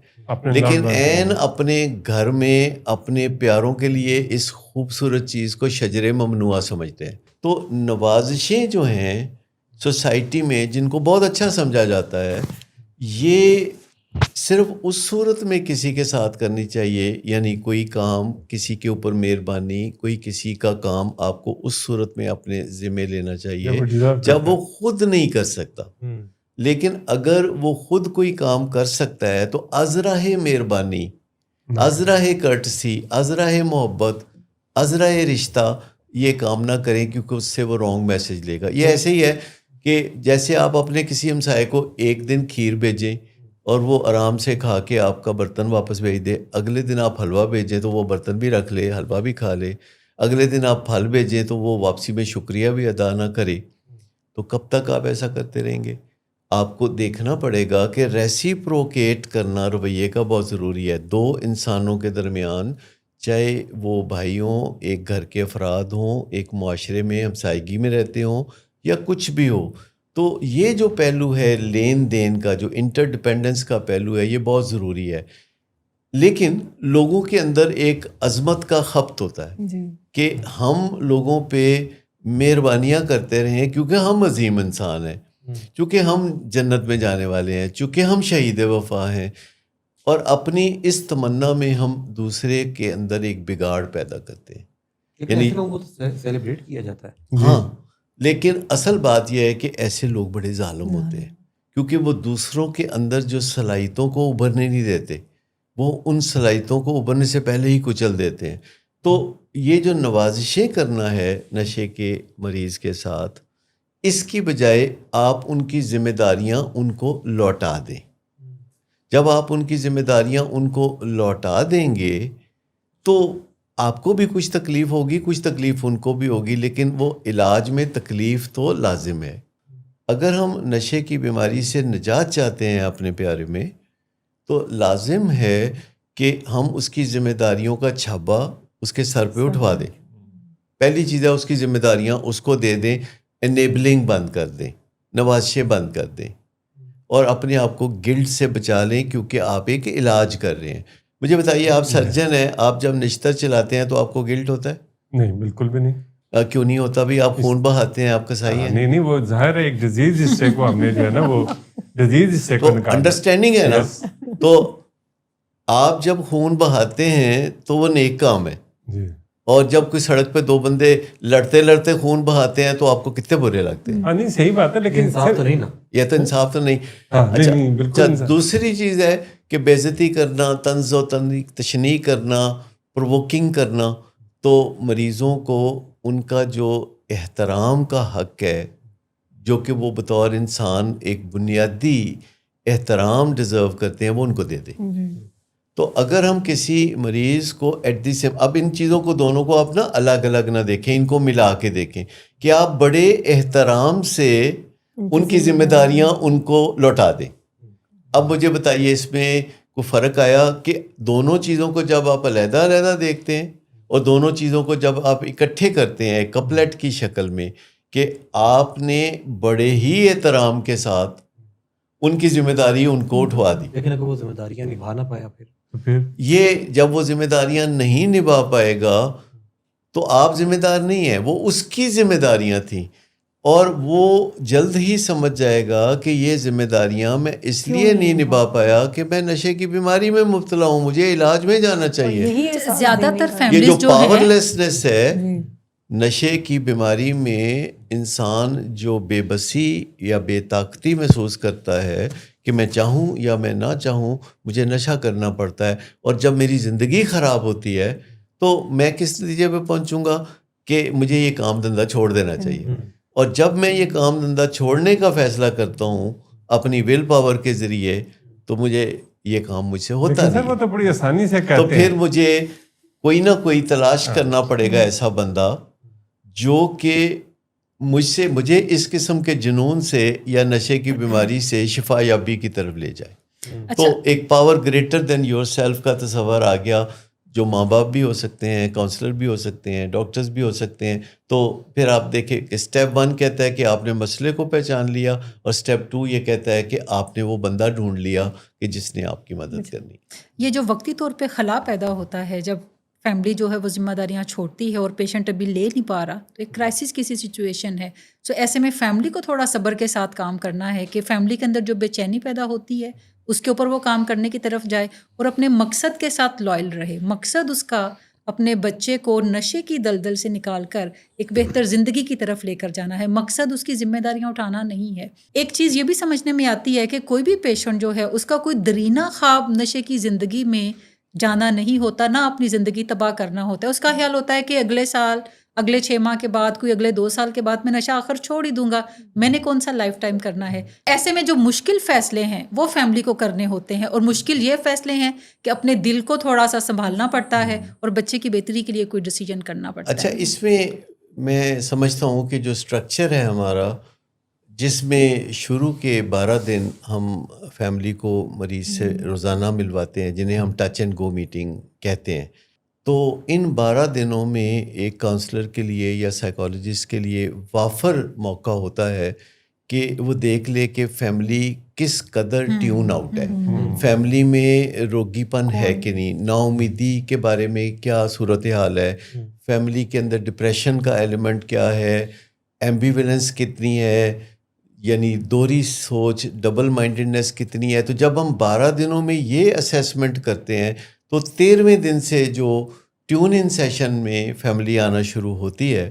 لیکن عین اپنے گھر میں اپنے پیاروں کے لیے اس خوبصورت چیز کو شجر ممنوعہ سمجھتے ہیں. تو نوازشیں جو ہیں سوسائٹی میں جن کو بہت اچھا سمجھا جاتا ہے، یہ صرف اس صورت میں کسی کے ساتھ کرنی چاہیے، یعنی کوئی کام کسی کے اوپر مہربانی، کوئی کسی کا کام آپ کو اس صورت میں اپنے ذمہ لینا چاہیے جب وہ خود نہیں کر سکتا. لیکن اگر وہ خود کوئی کام کر سکتا ہے تو ازراہ مہربانی، ازراہ کرٹسی، ازراہ محبت، ازراہ رشتہ یہ کام نہ کریں، کیونکہ اس سے وہ رانگ میسج لے گا. یہ ایسے ہی ہے کہ جیسے آپ اپنے کسی ہمسائے کو ایک دن کھیر بھیجیں اور وہ آرام سے کھا کے آپ کا برتن واپس بھیج دے، اگلے دن آپ حلوہ بھیجیں تو وہ برتن بھی رکھ لے، حلوہ بھی کھا لے، اگلے دن آپ پھل بھیجیں تو وہ واپسی میں شکریہ بھی ادا نہ کرے، تو کب تک آپ ایسا کرتے رہیں گے؟ آپ کو دیکھنا پڑے گا کہ ریسیپروکیٹ کرنا رویے کا بہت ضروری ہے. دو انسانوں کے درمیان، چاہے وہ بھائی ہوں، ایک گھر کے افراد ہوں، ایک معاشرے میں ہمسائیگی میں رہتے ہوں، یا کچھ بھی ہو، تو یہ جو پہلو ہے لین دین کا، جو انٹر ڈپینڈنس کا پہلو ہے، یہ بہت ضروری ہے. لیکن لوگوں کے اندر ایک عظمت کا خپت ہوتا ہے کہ ہم لوگوں پہ مہربانیاں کرتے رہیں کیونکہ ہم عظیم انسان ہیں، چونکہ ہم جنت میں جانے والے ہیں، چونکہ ہم شہید وفا ہیں، اور اپنی اس تمنا میں ہم دوسرے کے اندر ایک بگاڑ پیدا کرتے ہیں. یعنی لوگوں کو سیلیبریٹ کیا جاتا ہے. ہاں، لیکن اصل بات یہ ہے کہ ایسے لوگ بڑے ظالم ہوتے ہیں، کیونکہ وہ دوسروں کے اندر جو صلاحیتوں کو ابھرنے نہیں دیتے، وہ ان صلاحیتوں کو ابھرنے سے پہلے ہی کچل دیتے ہیں. تو یہ جو نوازشیں کرنا ہے نشے کے مریض کے ساتھ، اس کی بجائے آپ ان کی ذمہ داریاں ان کو لوٹا دیں. جب آپ ان کی ذمہ داریاں ان کو لوٹا دیں گے تو آپ کو بھی کچھ تکلیف ہوگی، کچھ تکلیف ان کو بھی ہوگی، لیکن وہ علاج میں تکلیف تو لازم ہے. اگر ہم نشے کی بیماری سے نجات چاہتے ہیں اپنے پیارے میں تو لازم ہے کہ ہم اس کی ذمہ داریوں کا چھابا اس کے سر پہ اٹھوا دیں. پہلی چیز ہے اس کی ذمہ داریاں اس کو دے دیں, انیبلنگ بند کر دیں, نوازشیں بند کر دیں, اور اپنے آپ کو گلٹ سے بچا لیں, کیونکہ آپ ایک علاج کر رہے ہیں. مجھے بتائیے, آپ سرجن ہیں, آپ جب نشتر چلاتے ہیں تو آپ کو گلٹ ہوتا ہے؟ نہیں, بالکل بھی نہیں. کیوں نہیں ہوتا بھی؟ آپ خون بہاتے ہیں, آپ کسائی ہیں. نہیں, وہ ظاہر ہے ایک ڈیزیز حصے کو ہم نے جو ہے نا وہ ڈیزیز حصے کو نکالا. انڈرسٹینڈنگ ہے نا. تو آپ جب خون بہاتے ہیں تو وہ نیک کام ہے, جی. اور جب کوئی سڑک پہ دو بندے لڑتے لڑتے خون بہاتے ہیں تو آپ کو کتنے برے لگتے ہیں. ہاں نہیں, صحیح بات ہے, لیکن انصاف تو نہیں نا. یہ تو انصاف تو نہیں. بالکل. دوسری چیز ہے کہ بے عزتی کرنا, طنز و تشنیع کرنا, پرووکنگ کرنا, تو مریضوں کو ان کا جو احترام کا حق ہے, جو کہ وہ بطور انسان ایک بنیادی احترام ڈیزرو کرتے ہیں, وہ ان کو دے دیں. تو اگر ہم کسی مریض کو ایٹ دی سیم, اب ان چیزوں کو دونوں کو آپ نا الگ الگ نہ دیکھیں, ان کو ملا کے دیکھیں کہ آپ بڑے احترام سے ان کی ذمہ داریاں ان کو لوٹا دیں. اب مجھے بتائیے, اس میں کوئی فرق آیا کہ دونوں چیزوں کو جب آپ علیحدہ علیحدہ دیکھتے ہیں اور دونوں چیزوں کو جب آپ اکٹھے کرتے ہیں کپلیٹ کی شکل میں, کہ آپ نے بڑے ہی احترام کے ساتھ ان کی ذمہ داری ان کو اٹھوا دی. لیکن اگر وہ ذمہ داریاں نبھا نہ پایا پھر یہ جب وہ ذمہ داریاں نہیں نبھا پائے گا تو آپ ذمہ دار نہیں ہیں, وہ اس کی ذمہ داریاں تھیں, اور وہ جلد ہی سمجھ جائے گا کہ یہ ذمہ داریاں میں اس لیے نہیں نبھا پایا کہ میں نشے کی بیماری میں مبتلا ہوں, مجھے علاج میں جانا چاہیے. زیادہ تر یہ فیملیز جو جو ہے پاور لیسنس ہے نشے کی بیماری میں, انسان جو بے بسی یا بے طاقتی محسوس کرتا ہے کہ میں چاہوں یا میں نہ چاہوں مجھے نشہ کرنا پڑتا ہے, اور جب میری زندگی خراب ہوتی ہے تو میں کس نتیجے پہ پہنچوں گا کہ مجھے یہ کام دھندہ چھوڑ دینا چاہیے. اور جب میں یہ کام دھندہ چھوڑنے کا فیصلہ کرتا ہوں اپنی ول پاور کے ذریعے, تو مجھے یہ کام مجھ سے ہوتا نہیں. وہ تو بڑی آسانی سے تو کہتے پھر ہیں. مجھے کوئی نہ کوئی تلاش کرنا پڑے گا ایسا بندہ جو کہ مجھے اس قسم کے جنون سے یا نشے کی بیماری سے شفا یابی کی طرف لے جائے. تو ایک power greater than your self کا تصور آ گیا, جو ماں باپ بھی ہو سکتے ہیں, کاؤنسلر بھی ہو سکتے ہیں, ڈاکٹرز بھی ہو سکتے ہیں. تو پھر آپ دیکھیں کہ اسٹیپ 1 کہتا ہے کہ آپ نے مسئلے کو پہچان لیا, اور اسٹیپ 2 یہ کہتا ہے کہ آپ نے وہ بندہ ڈھونڈ لیا کہ جس نے آپ کی مدد کرنی. یہ جو وقتی طور پہ خلا پیدا ہوتا ہے جب فیملی جو ہے وہ ذمہ داریاں چھوڑتی ہے اور پیشنٹ ابھی لے نہیں پا رہا, تو ایک کرائسس کی سی سچویشن ہے. سو ایسے میں فیملی کو تھوڑا صبر کے ساتھ کام کرنا ہے کہ فیملی کے اندر جو بے چینی پیدا ہوتی ہے اس کے اوپر وہ کام کرنے کی طرف جائے, اور اپنے مقصد کے ساتھ لائل رہے. مقصد اس کا اپنے بچے کو نشے کی دلدل سے نکال کر ایک بہتر زندگی کی طرف لے کر جانا ہے. مقصد اس کی ذمہ داریاں اٹھانا نہیں ہے. ایک چیز یہ بھی سمجھنے میں آتی ہے کہ کوئی بھی پیشنٹ جو ہے اس کا کوئی درینہ خواب نشے کی زندگی میں جانا نہیں ہوتا, نہ اپنی زندگی تباہ کرنا ہوتا ہے. اس کا خیال ہوتا ہے کہ اگلے سال, اگلے 6 ماہ کے بعد, کوئی اگلے 2 سال کے بعد میں نشہ آخر چھوڑ ہی دوں گا, میں نے کون سا لائف ٹائم کرنا ہے. ایسے میں جو مشکل فیصلے ہیں وہ فیملی کو کرنے ہوتے ہیں, اور مشکل یہ فیصلے ہیں کہ اپنے دل کو تھوڑا سا سنبھالنا پڑتا ہے اور بچے کی بہتری کے لیے کوئی ڈیسیجن کرنا پڑتا ہے. اچھا, اس میں سمجھتا ہوں کہ جو اسٹرکچر ہے ہمارا, جس میں شروع کے 12 دن ہم فیملی کو مریض سے روزانہ ملواتے ہیں, جنہیں ہم ٹچ اینڈ گو میٹنگ کہتے ہیں, تو ان 12 دنوں میں ایک کاؤنسلر کے لیے یا سائیکالوجسٹ کے لیے وافر موقع ہوتا ہے کہ وہ دیکھ لے کہ فیملی کس قدر ٹیون آؤٹ ہے, فیملی میں روگی پن ہے کہ نہیں, نا امیدی کے بارے میں کیا صورتحال ہے, فیملی کے اندر ڈپریشن کا ایلیمنٹ کیا ہے, ایمبیولنس کتنی ہے, یعنی دوہری سوچ, ڈبل مائنڈڈنیس کتنی ہے. تو جب ہم 12 دنوں میں یہ اسیسمنٹ کرتے ہیں تو 13ویں دن سے جو ٹیون ان سیشن میں فیملی آنا شروع ہوتی ہے,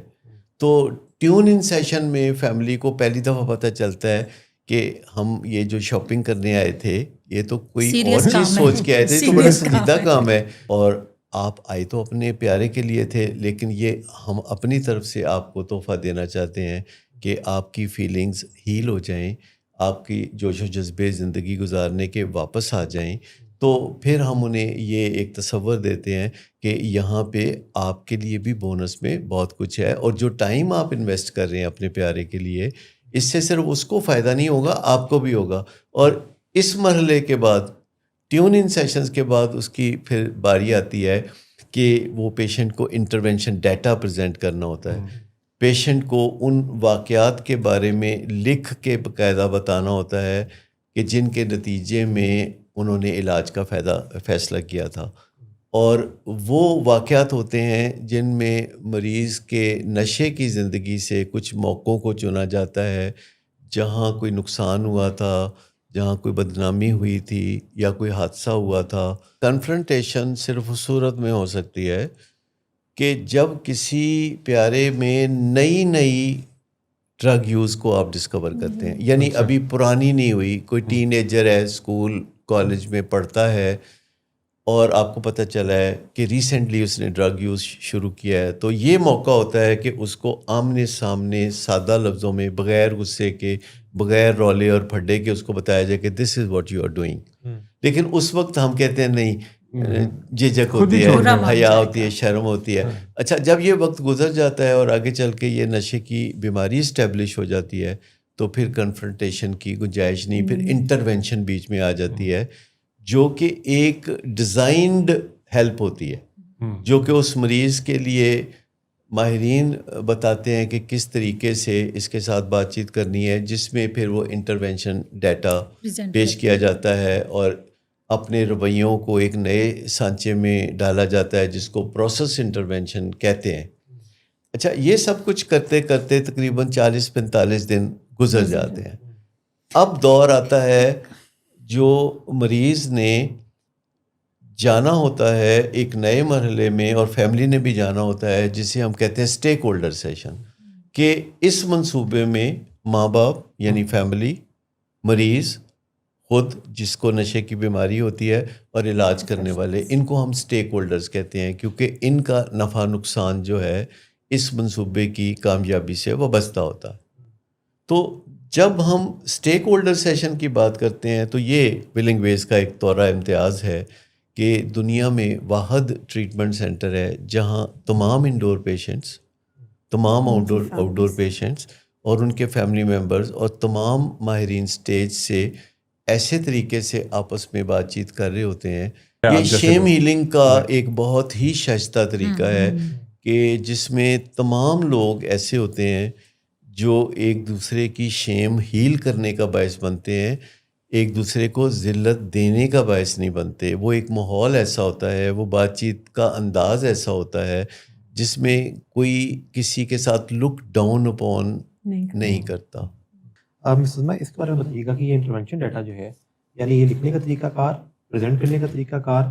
تو ٹیون ان سیشن میں فیملی کو پہلی دفعہ پتہ چلتا ہے کہ ہم یہ جو شاپنگ کرنے آئے تھے یہ تو کوئی اور چیز سوچ کے آئے تھے, تو بڑا سنجیدہ کام ہے, اور آپ آئے تو اپنے پیارے کے لیے تھے, لیکن یہ ہم اپنی طرف سے آپ کو تحفہ دینا چاہتے ہیں کہ آپ کی فیلنگز ہیل ہو جائیں, آپ کی جوش و جذبے زندگی گزارنے کے واپس آ جائیں. تو پھر ہم انہیں یہ ایک تصور دیتے ہیں کہ یہاں پہ آپ کے لیے بھی بونس میں بہت کچھ ہے, اور جو ٹائم آپ انویسٹ کر رہے ہیں اپنے پیارے کے لیے, اس سے صرف اس کو فائدہ نہیں ہوگا, آپ کو بھی ہوگا. اور اس مرحلے کے بعد ٹیون ان سیشنز کے بعد اس کی پھر باری آتی ہے کہ وہ پیشنٹ کو انٹرونشن ڈیٹا پریزنٹ کرنا ہوتا ہے, پیشنٹ کو ان واقعات کے بارے میں لکھ کے باقاعدہ بتانا ہوتا ہے کہ جن کے نتیجے میں انہوں نے علاج کا فیصلہ کیا تھا. اور وہ واقعات ہوتے ہیں جن میں مریض کے نشے کی زندگی سے کچھ موقعوں کو چنا جاتا ہے جہاں کوئی نقصان ہوا تھا, جہاں کوئی بدنامی ہوئی تھی یا کوئی حادثہ ہوا تھا. کنفرنٹیشن صرف اس صورت میں ہو سکتی ہے کہ جب کسی پیارے میں نئی ڈرگ یوز کو آپ ڈسکور کرتے ہیں, یعنی ابھی پرانی نہیں ہوئی, کوئی ٹین ایجر ہے, اسکول کالج میں پڑھتا ہے اور آپ کو پتہ چلا ہے کہ ریسنٹلی اس نے ڈرگ یوز شروع کیا ہے, تو یہ موقع ہوتا ہے کہ اس کو آمنے سامنے سادہ لفظوں میں بغیر غصے کے, بغیر رولے اور پھڈے کے اس کو بتایا جائے کہ this is what you are doing. لیکن اس وقت ہم کہتے ہیں نہیں, جھجک ہوتی ہے, حیا ہوتی ہے, شرم ہوتی ہے. اچھا, جب یہ وقت گزر جاتا ہے اور آگے چل کے یہ نشے کی بیماری اسٹیبلش ہو جاتی ہے تو پھر کنفرنٹیشن کی گنجائش نہیں, پھر انٹرونشن بیچ میں آ جاتی ہے جو کہ ایک ڈیزائنڈ ہیلپ ہوتی ہے جو کہ اس مریض کے لیے ماہرین بتاتے ہیں کہ کس طریقے سے اس کے ساتھ بات چیت کرنی ہے, جس میں پھر وہ انٹرونشن ڈیٹا پیش کیا جاتا ہے اور اپنے رویوں کو ایک نئے سانچے میں ڈالا جاتا ہے جس کو پروسیس انٹرونشن کہتے ہیں. اچھا, یہ سب کچھ کرتے کرتے تقریباً 40-45 دن گزر جاتے ہیں. اب دور آتا ہے جو مریض نے جانا ہوتا ہے ایک نئے مرحلے میں, اور فیملی نے بھی جانا ہوتا ہے, جسے ہم کہتے ہیں اسٹیک ہولڈر سیشن, کہ اس منصوبے میں ماں باپ یعنی فیملی, مریض خود جس کو نشے کی بیماری ہوتی ہے, اور علاج کرنے والے, ان کو ہم اسٹیک ہولڈرز کہتے ہیں کیونکہ ان کا نفع نقصان جو ہے اس منصوبے کی کامیابی سے وابستہ ہوتا. تو جب ہم اسٹیک ہولڈر سیشن کی بات کرتے ہیں تو یہ ولنگ ویز کا ایک دورہ امتیاز ہے کہ دنیا میں واحد ٹریٹمنٹ سینٹر ہے جہاں تمام انڈور پیشنٹس, تمام آؤٹ ڈور پیشنٹس اور ان کے فیملی ممبرز اور تمام ماہرین اسٹیج سے ایسے طریقے سے آپس میں بات چیت کر رہے ہوتے ہیں. یہ شیم ہیلنگ کا ایک بہت ہی شائستہ طریقہ ہے کہ جس میں تمام لوگ ایسے ہوتے ہیں جو ایک دوسرے کی شیم ہیل کرنے کا باعث بنتے ہیں, ایک دوسرے کو ذلت دینے کا باعث نہیں بنتے. وہ ایک ماحول ایسا ہوتا ہے, وہ بات چیت کا انداز ایسا ہوتا ہے جس میں کوئی کسی کے ساتھ لک ڈاؤن اپون نہیں کرتا. مسز میں اس کے بارے میں بتائیے گا کہ یہ انٹرونشن ڈیٹا جو ہے, یعنی یہ لکھنے کا طریقہ کار, پریزنٹ کرنے کا طریقہ کار,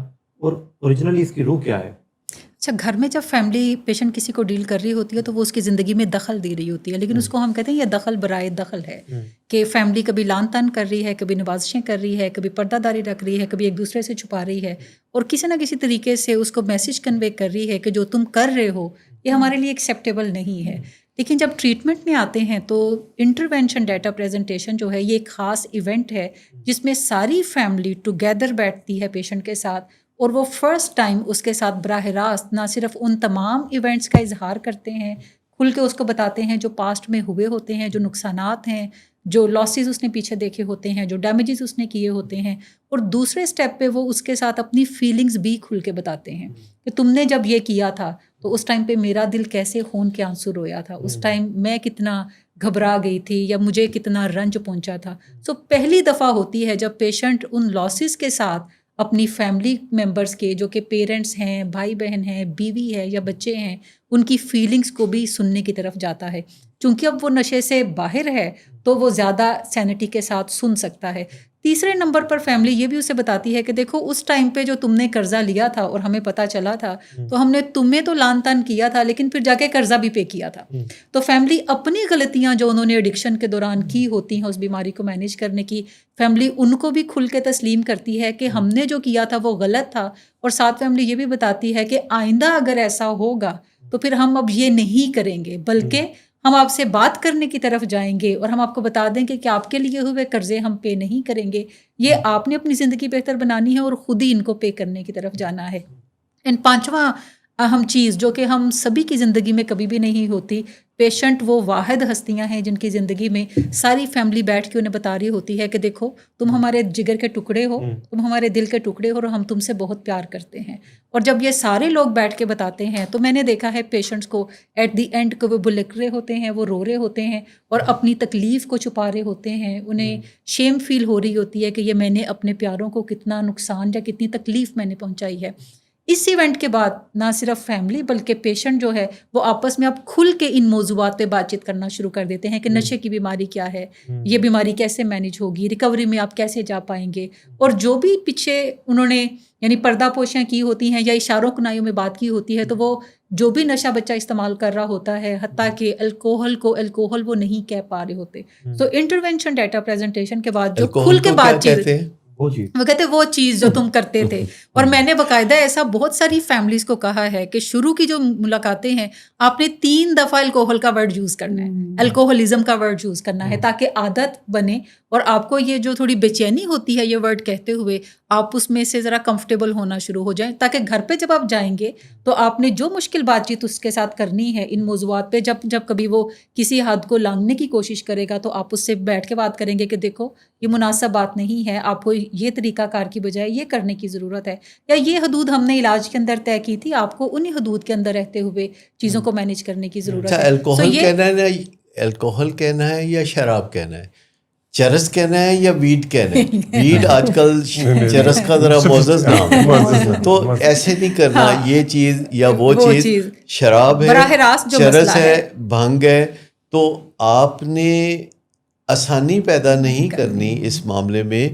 اور اوریجنلی اس کی روح کیا ہے؟ اچھا, گھر میں جب فیملی پیشنٹ کسی کو ڈیل کر رہی ہوتی ہے تو وہ اس کی زندگی میں دخل دے رہی ہوتی ہے, لیکن اس کو ہم کہتے ہیں یہ دخل برائے دخل ہے کہ فیملی کبھی لان تان کر رہی ہے, کبھی نوازشیں کر رہی ہے, کبھی پردہ داری رکھ رہی ہے, کبھی ایک دوسرے سے چھپا رہی ہے, اور کسی نہ کسی طریقے سے اس کو میسج کنوے کر رہی ہے کہ جو تم کر رہے ہو یہ ہمارے لیے ایکسیپٹیبل نہیں ہے. لیکن جب ٹریٹمنٹ میں آتے ہیں تو انٹرونشن ڈیٹا پریزنٹیشن جو ہے یہ ایک خاص ایونٹ ہے جس میں ساری فیملی ٹوگیدر بیٹھتی ہے پیشنٹ کے ساتھ, اور وہ فرسٹ ٹائم اس کے ساتھ براہ راست نہ صرف ان تمام ایونٹس کا اظہار کرتے ہیں, کھل کے اس کو بتاتے ہیں جو پاسٹ میں ہوئے ہوتے ہیں, جو نقصانات ہیں, جو لاسز اس نے پیچھے دیکھے ہوتے ہیں, جو ڈیمیجز اس نے کیے ہوتے ہیں, اور دوسرے سٹیپ پہ وہ اس کے ساتھ اپنی فیلنگز بھی کھل کے بتاتے ہیں کہ تم نے جب یہ کیا تھا تو اس ٹائم پہ میرا دل کیسے خون کے آنسو رویا تھا, اس ٹائم میں کتنا گھبرا گئی تھی یا مجھے کتنا رنج پہنچا تھا. سو پہلی دفعہ ہوتی ہے جب پیشنٹ ان لاسز کے ساتھ اپنی فیملی ممبرس کے, جو کہ پیرنٹس ہیں, بھائی بہن ہیں, بیوی ہے یا بچے ہیں, ان کی فیلنگس کو بھی سننے کی طرف جاتا ہے. چونکہ اب وہ نشے سے باہر ہے تو وہ زیادہ سینٹی کے ساتھ سن سکتا ہے. تیسرے نمبر پر فیملی یہ بھی اسے بتاتی ہے کہ دیکھو اس ٹائم پہ جو تم نے قرضہ لیا تھا اور ہمیں پتہ چلا تھا تو ہم نے تمہیں تو لان تان کیا تھا لیکن پھر جا کے قرضہ بھی پے کیا تھا. تو فیملی اپنی غلطیاں جو انہوں نے ایڈکشن کے دوران کی ہوتی ہیں اس بیماری کو مینیج کرنے کی, فیملی ان کو بھی کھل کے تسلیم کرتی ہے کہ ہم نے جو کیا تھا وہ غلط تھا, اور ساتھ فیملی یہ بھی بتاتی ہے کہ آئندہ اگر ایسا ہوگا تو پھر ہم اب یہ نہیں کریں گے, بلکہ ہم آپ سے بات کرنے کی طرف جائیں گے اور ہم آپ کو بتا دیں کہ آپ کے لیے ہوئے قرضے ہم پے نہیں کریں گے, یہ آپ نے اپنی زندگی بہتر بنانی ہے اور خود ہی ان کو پے کرنے کی طرف جانا ہے. اینڈ پانچواں اہم چیز جو کہ ہم سبھی کی زندگی میں کبھی بھی نہیں ہوتی. پیشنٹ وہ واحد ہستیاں ہیں جن کی زندگی میں ساری فیملی بیٹھ کے انہیں بتا رہی ہوتی ہے کہ دیکھو تم ہمارے جگر کے ٹکڑے ہو, تم ہمارے دل کے ٹکڑے ہو اور ہم تم سے بہت پیار کرتے ہیں. اور جب یہ سارے لوگ بیٹھ کے بتاتے ہیں تو میں نے دیکھا ہے پیشنٹس کو ایٹ دی اینڈ کو وہ بلک رہے ہوتے ہیں, وہ رو رہے ہوتے ہیں اور اپنی تکلیف کو چھپا رہے ہوتے ہیں. انہیں شیم فیل ہو رہی ہوتی ہے کہ یہ میں نے اپنے پیاروں کو کتنا نقصان یا کتنی تکلیف میں نے پہنچائی ہے. اس ایونٹ کے بعد نہ صرف فیملی بلکہ پیشنٹ جو ہے وہ آپس میں اب کھل کے ان موضوعات پہ بات چیت کرنا شروع کر دیتے ہیں کہ نشے کی بیماری کیا ہے, یہ بیماری کیسے مینیج ہوگی, ریکوری میں آپ کیسے جا پائیں گے. اور جو بھی پیچھے انہوں نے یعنی پردہ پوشیاں کی ہوتی ہیں یا اشاروں کنائیوں میں بات کی ہوتی ہے تو وہ جو بھی نشہ بچہ استعمال کر رہا ہوتا ہے حتیٰ کہ الکوہل وہ نہیں کہہ پا رہے ہوتے. تو انٹروینشن ڈیٹا پریزنٹیشن کے بعد جو کھل کے بات چیت وہ کہتے ہیں وہ چیز جو تم کرتے تھے. اور میں نے باقاعدہ ایسا بہت ساری فیملیز کو کہا ہے کہ شروع کی جو ملاقاتیں ہیں آپ نے 3 دفعہ الکوہل کا ورڈ یوز کرنا ہے, الکوہلزم کا ورڈ یوز کرنا ہے تاکہ عادت بنے اور آپ کو یہ جو تھوڑی بے چینی ہوتی ہے یہ ورڈ کہتے ہوئے آپ اس میں سے ذرا کمفرٹیبل ہونا شروع ہو جائیں, تاکہ گھر پہ جب آپ جائیں گے تو آپ نے جو مشکل بات چیت اس کے ساتھ کرنی ہے ان موضوعات پہ, جب کبھی وہ کسی حد کو لانگنے کی کوشش کرے گا تو آپ اس سے بیٹھ کے بات کریں گے کہ دیکھو یہ مناسب بات نہیں ہے, آپ کو یہ طریقہ کار کی بجائے یہ کرنے کی ضرورت ہے, یا یہ حدود ہم نے علاج کے اندر طے کی تھی, آپ کو انہی حدود کے اندر رہتے ہوئے چیزوں کو مینیج کرنے کی ضرورت ہے. الکوہل کہنا ہے یا شراب کہنا ہے, چرس کہنا ہے یا ویڈ کہنا ہے. ویڈ آج کل چرس کا ذرا معزز نام ہے, تو ایسے نہیں کرنا یہ چیز یا وہ چیز. شراب ہے, چرس ہے, بھنگ ہے, تو آپ نے آسانی پیدا نہیں کرنی اس معاملے میں,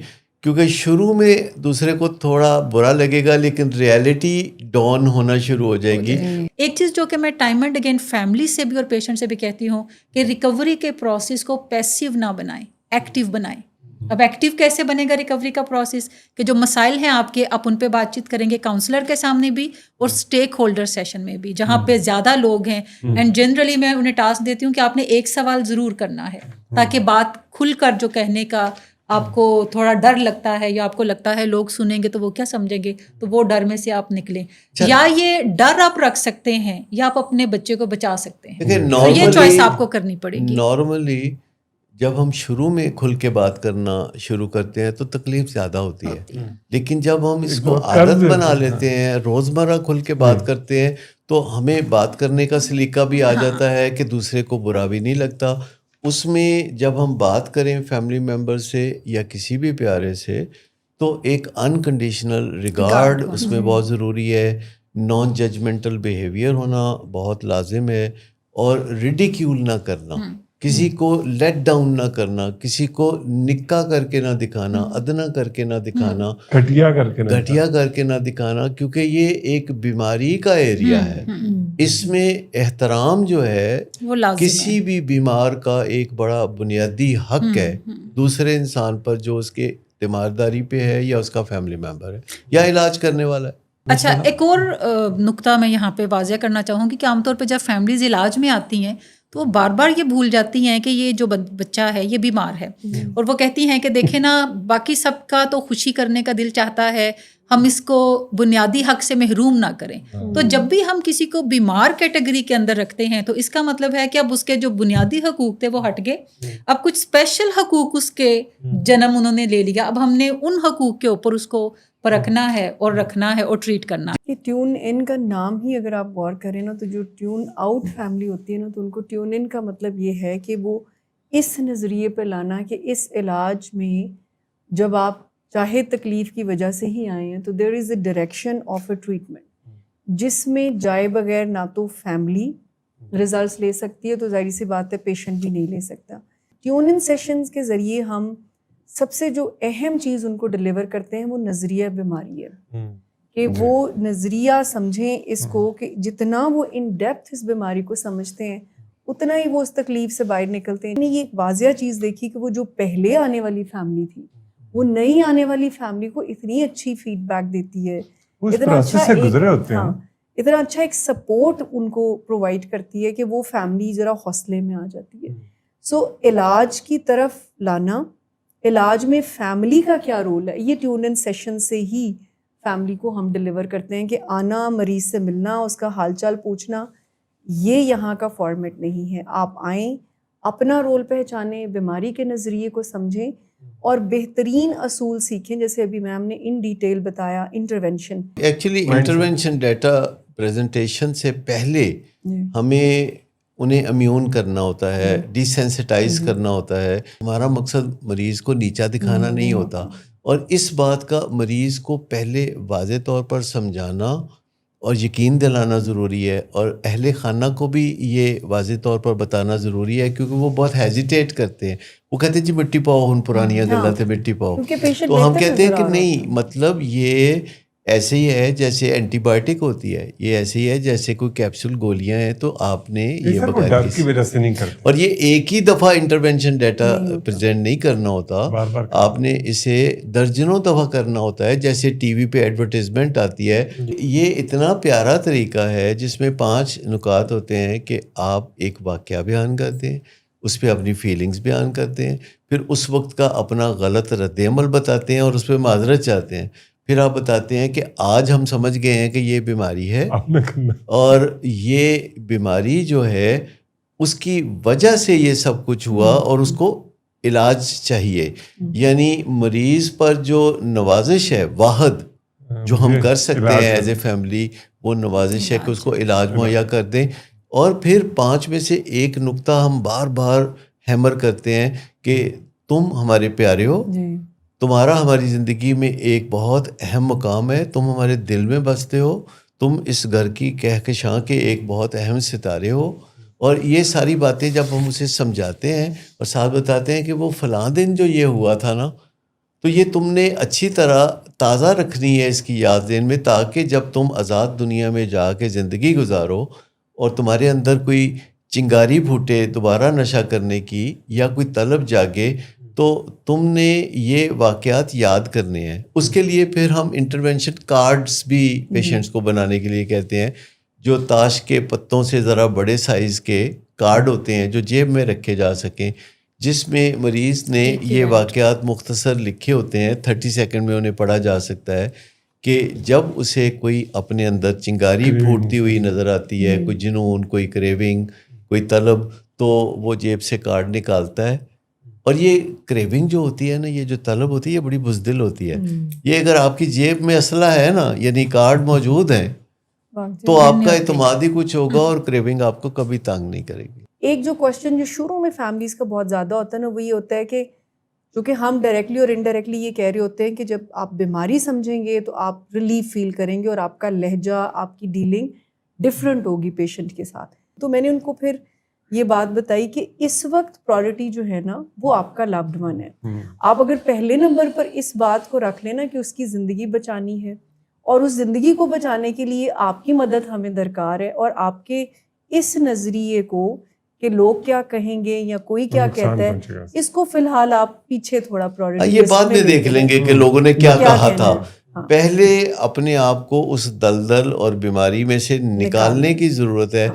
کیونکہ شروع میں دوسرے کو تھوڑا برا لگے گا لیکن ریالٹی ڈاؤن ہونا شروع ہو جائے گی. ایک چیز جو کہ میں ٹائم اینڈ اگین فیملی سے بھی اور پیشنٹ سے بھی کہتی ہوں کہ ریکوری کے پروسیس کو پیسیو نہ بنائیں, ایکٹیو بنائیں. اب ایکٹیو کیسے بنے گا ریکوری کا پروسیس کہ جو مسائل ہیں آپ کے آپ ان پہ بات چیت کریں گے کاؤنسلر کے سامنے بھی اور اسٹیک ہولڈر سیشن میں بھی جہاں پہ زیادہ لوگ ہیں. اینڈ جنرلی میں انہیں ٹاسک دیتی ہوں کہ آپ نے ایک سوال ضرور کرنا ہے تاکہ بات کھل کر جو کہنے کا آپ کو تھوڑا ڈر لگتا ہے یا آپ کو لگتا ہے لوگ سنیں گے تو وہ کیا سمجھیں گے, تو وہ ڈر میں سے آپ نکلیں. یا یہ ڈر آپ رکھ سکتے ہیں یا آپ اپنے بچے کو بچا سکتے ہیں, تو یہ چوائس آپ کو کرنی پڑے گی. نارملی جب ہم شروع میں کھل کے بات کرنا شروع کرتے ہیں تو تکلیف زیادہ ہوتی ہے, لیکن جب ہم اس کو عادت بنا لیتے ہیں, روزمرہ کھل کے بات کرتے ہیں, تو ہمیں بات کرنے کا سلیقہ بھی آ جاتا ہے کہ دوسرے کو برا بھی نہیں لگتا. اس میں جب ہم بات کریں فیملی ممبر سے یا کسی بھی پیارے سے تو ایک انکنڈیشنل ریگارڈ اس میں بہت ضروری ہے. نان ججمنٹل بیہیویئر ہونا بہت لازم ہے, اور ریڈیکیول نہ کرنا, کسی کو لیٹ ڈاؤن نہ کرنا, کسی کو نکا کر کے نہ دکھانا, ادنا کر کے نہ دکھانا, گھٹیا کر کے نہ دکھانا, کیونکہ یہ ایک بیماری کا ایریا ہے. اس میں احترام جو ہے کسی بھی بیمار کا ایک بڑا بنیادی حق ہے دوسرے انسان پر جو اس کے تیمارداری پہ ہے یا اس کا فیملی ممبر ہے یا علاج کرنے والا ہے. اچھا, ایک اور نقطہ میں یہاں پہ واضح کرنا چاہوں گی کہ عام طور پہ جب فیملیز علاج میں آتی ہیں تو وہ بار بار یہ بھول جاتی ہیں کہ یہ جو بچہ ہے یہ بیمار ہے, اور وہ کہتی ہیں کہ دیکھیں نا باقی سب کا تو خوشی کرنے کا دل چاہتا ہے, ہم اس کو بنیادی حق سے محروم نہ کریں. تو جب بھی ہم کسی کو بیمار کیٹیگری کے اندر رکھتے ہیں تو اس کا مطلب ہے کہ اب اس کے جو بنیادی حقوق تھے وہ ہٹ گئے, اب کچھ اسپیشل حقوق اس کے جنم انہوں نے لے لیا, اب ہم نے ان حقوق کے اوپر اس کو پرکھنا ہے اور رکھنا ہے اور ٹریٹ کرنا ہے. ٹیون ان کا نام ہی اگر آپ غور کریں نا تو جو ٹیون آؤٹ فیملی ہوتی ہے نا تو ان کو ٹیون ان کا مطلب یہ ہے کہ وہ اس نظریے پہ لانا کہ اس علاج میں جب آپ چاہے تکلیف کی وجہ سے ہی آئے ہیں تو there is a direction of a treatment جس میں جائے بغیر نہ تو فیملی ریزلٹس لے سکتی ہے, تو ظاہر سی بات ہے پیشنٹ بھی نہیں لے سکتا. ٹیون ان سیشنز کے ذریعے ہم سب سے جو اہم چیز ان کو ڈلیور کرتے ہیں وہ نظریہ بیماری ہے, کہ وہ نظریہ سمجھیں اس کو کہ جتنا وہ ان ڈیپتھ اس بیماری کو سمجھتے ہیں اتنا ہی وہ اس تکلیف سے باہر نکلتے ہیں. یہ ایک واضح چیز دیکھی کہ وہ جو پہلے آنے والی فیملی تھی وہ نئی آنے والی فیملی کو اتنی اچھی فیڈ بیک دیتی ہے, اتنا اچھا ایک سپورٹ ان کو پرووائڈ کرتی ہے کہ وہ فیملی ذرا حوصلے میں آ جاتی ہے. سو علاج کی طرف لانا, علاج میں فیملی کا کیا رول ہے, یہ ٹیون ان سیشن سے ہی فیملی کو ہم ڈلیور کرتے ہیں کہ آنا، مریض سے ملنا، اس کا حال چال پوچھنا، یہ یہاں کا فارمیٹ نہیں ہے. آپ آئیں، اپنا رول پہچانیں، بیماری کے نظریے کو سمجھیں اور بہترین اصول سیکھیں. جیسے ابھی میم نے ان ڈیٹیل بتایا intervention. Actually intervention data presentation سے پہلے ہمیں انہیں امیون کرنا ہوتا ہے، ڈی سینسٹائز کرنا ہوتا ہے. ہمارا مقصد مریض کو نیچا دکھانا نہیں ہوتا، اور اس بات کا مریض کو پہلے واضح طور پر سمجھانا اور یقین دلانا ضروری ہے، اور اہل خانہ کو بھی یہ واضح طور پر بتانا ضروری ہے، کیونکہ وہ بہت ہیزیٹیٹ کرتے ہیں. وہ کہتے ہیں جی مٹی پاؤ، ہن پرانیاں گلاں تے مٹی پاؤ. تو ہم کہتے ہیں کہ نہیں، مطلب یہ ایسے ہی ہے جیسے اینٹی بایوٹک ہوتی ہے، یہ ایسے ہی ہے جیسے کوئی کیپسول گولیاں ہیں. تو آپ نے یہ ڈر کی وجہ سے نہیں کرتے، اور یہ ایک ہی دفعہ انٹرونشن ڈیٹا پریزنٹ نہیں کرنا ہوتا، آپ نے اسے درجنوں دفعہ کرنا ہوتا ہے. جیسے ٹی وی پہ ایڈورٹیزمنٹ آتی ہے، یہ اتنا پیارا طریقہ ہے جس میں 5 نکات ہوتے ہیں کہ آپ ایک واقعہ بیان کرتے ہیں، اس پہ اپنی فیلنگز بیان کرتے ہیں، پھر اس وقت کا اپنا غلط رد عمل بتاتے ہیں اور اس پہ معذرت چاہتے ہیں. پھر آپ بتاتے ہیں کہ آج ہم سمجھ گئے ہیں کہ یہ بیماری ہے، اور یہ بیماری جو ہے اس کی وجہ سے یہ سب کچھ ہوا اور اس کو علاج چاہیے. یعنی مریض پر جو نوازش ہے واحد جو ہم کر سکتے ہیں ایز اے فیملی، وہ نوازش ہے کہ اس کو علاج مہیا کر دیں. اور پھر 5 میں سے ایک نقطہ ہم بار بار ہیمر کرتے ہیں کہ تم ہمارے پیارے ہو، تمہارا ہماری زندگی میں ایک بہت اہم مقام ہے، تم ہمارے دل میں بستے ہو، تم اس گھر کی کہکشاں کے ایک بہت اہم ستارے ہو. اور یہ ساری باتیں جب ہم اسے سمجھاتے ہیں اور ساتھ بتاتے ہیں کہ وہ فلاں دن جو یہ ہوا تھا نا، تو یہ تم نے اچھی طرح تازہ رکھنی ہے اس کی یاد ذہن میں، تاکہ جب تم آزاد دنیا میں جا کے زندگی گزارو اور تمہارے اندر کوئی چنگاری پھوٹے دوبارہ نشہ کرنے کی یا کوئی طلب جاگے، تو تم نے یہ واقعات یاد کرنے ہیں. اس کے لیے پھر ہم انٹرونشن کارڈز بھی پیشنٹس کو بنانے کے لیے کہتے ہیں، جو تاش کے پتوں سے ذرا بڑے سائز کے کارڈ ہوتے ہیں جو جیب میں رکھے جا سکیں، جس میں مریض نے یہ واقعات مختصر لکھے ہوتے ہیں، 30 سیکنڈ میں انہیں پڑھا جا سکتا ہے کہ جب اسے کوئی اپنے اندر چنگاری پھوٹتی ہوئی نظر آتی ہے، کوئی جنون، کوئی کریونگ، کوئی طلب، تو وہ جیب سے کارڈ نکالتا ہے. اور یہ کریونگ جو ہوتی ہے نا، یہ جو طلب ہوتی ہے، یہ بڑی بزدل ہوتی ہے. یہ اگر آپ کی جیب میں اسلحہ ہے نا، یعنی کارڈ موجود ہیں، تو آپ کا اعتماد ہی کچھ ہوگا اور کریونگ آپ کو کبھی تنگ نہیں کرے گی. ایک جو کوشچن جو شروع میں فیملیز کا بہت زیادہ ہوتا ہے نا، وہ یہ ہوتا ہے کہ چونکہ ہم ڈائریکٹلی اور انڈائریکٹلی یہ کہہ رہے ہوتے ہیں کہ جب آپ بیماری سمجھیں گے تو آپ ریلیف فیل کریں گے اور آپ کا لہجہ، آپ کی ڈیلنگ ڈفرینٹ ہوگی پیشنٹ کے ساتھ. تو میں نے ان کو پھر یہ بات بتائی کہ اس وقت پرائرٹی جو ہے نا وہ آپ کا لوڈ ون ہے. آپ اگر پہلے نمبر پر اس بات کو رکھ لینا کہ اس کی زندگی بچانی ہے، اور اس زندگی کو بچانے کے لیے آپ کی مدد ہمیں درکار ہے، اور آپ کے اس نظریے کو کہ لوگ کیا کہیں گے یا کوئی کیا کہتا ہے، اس کو فی الحال آپ پیچھے تھوڑا پرائرٹی یہ بعد میں دیکھ لیں گے کہ لوگوں نے کیا کہا تھا. پہلے اپنے آپ کو اس دلدل اور بیماری میں سے نکالنے کی ضرورت ہے.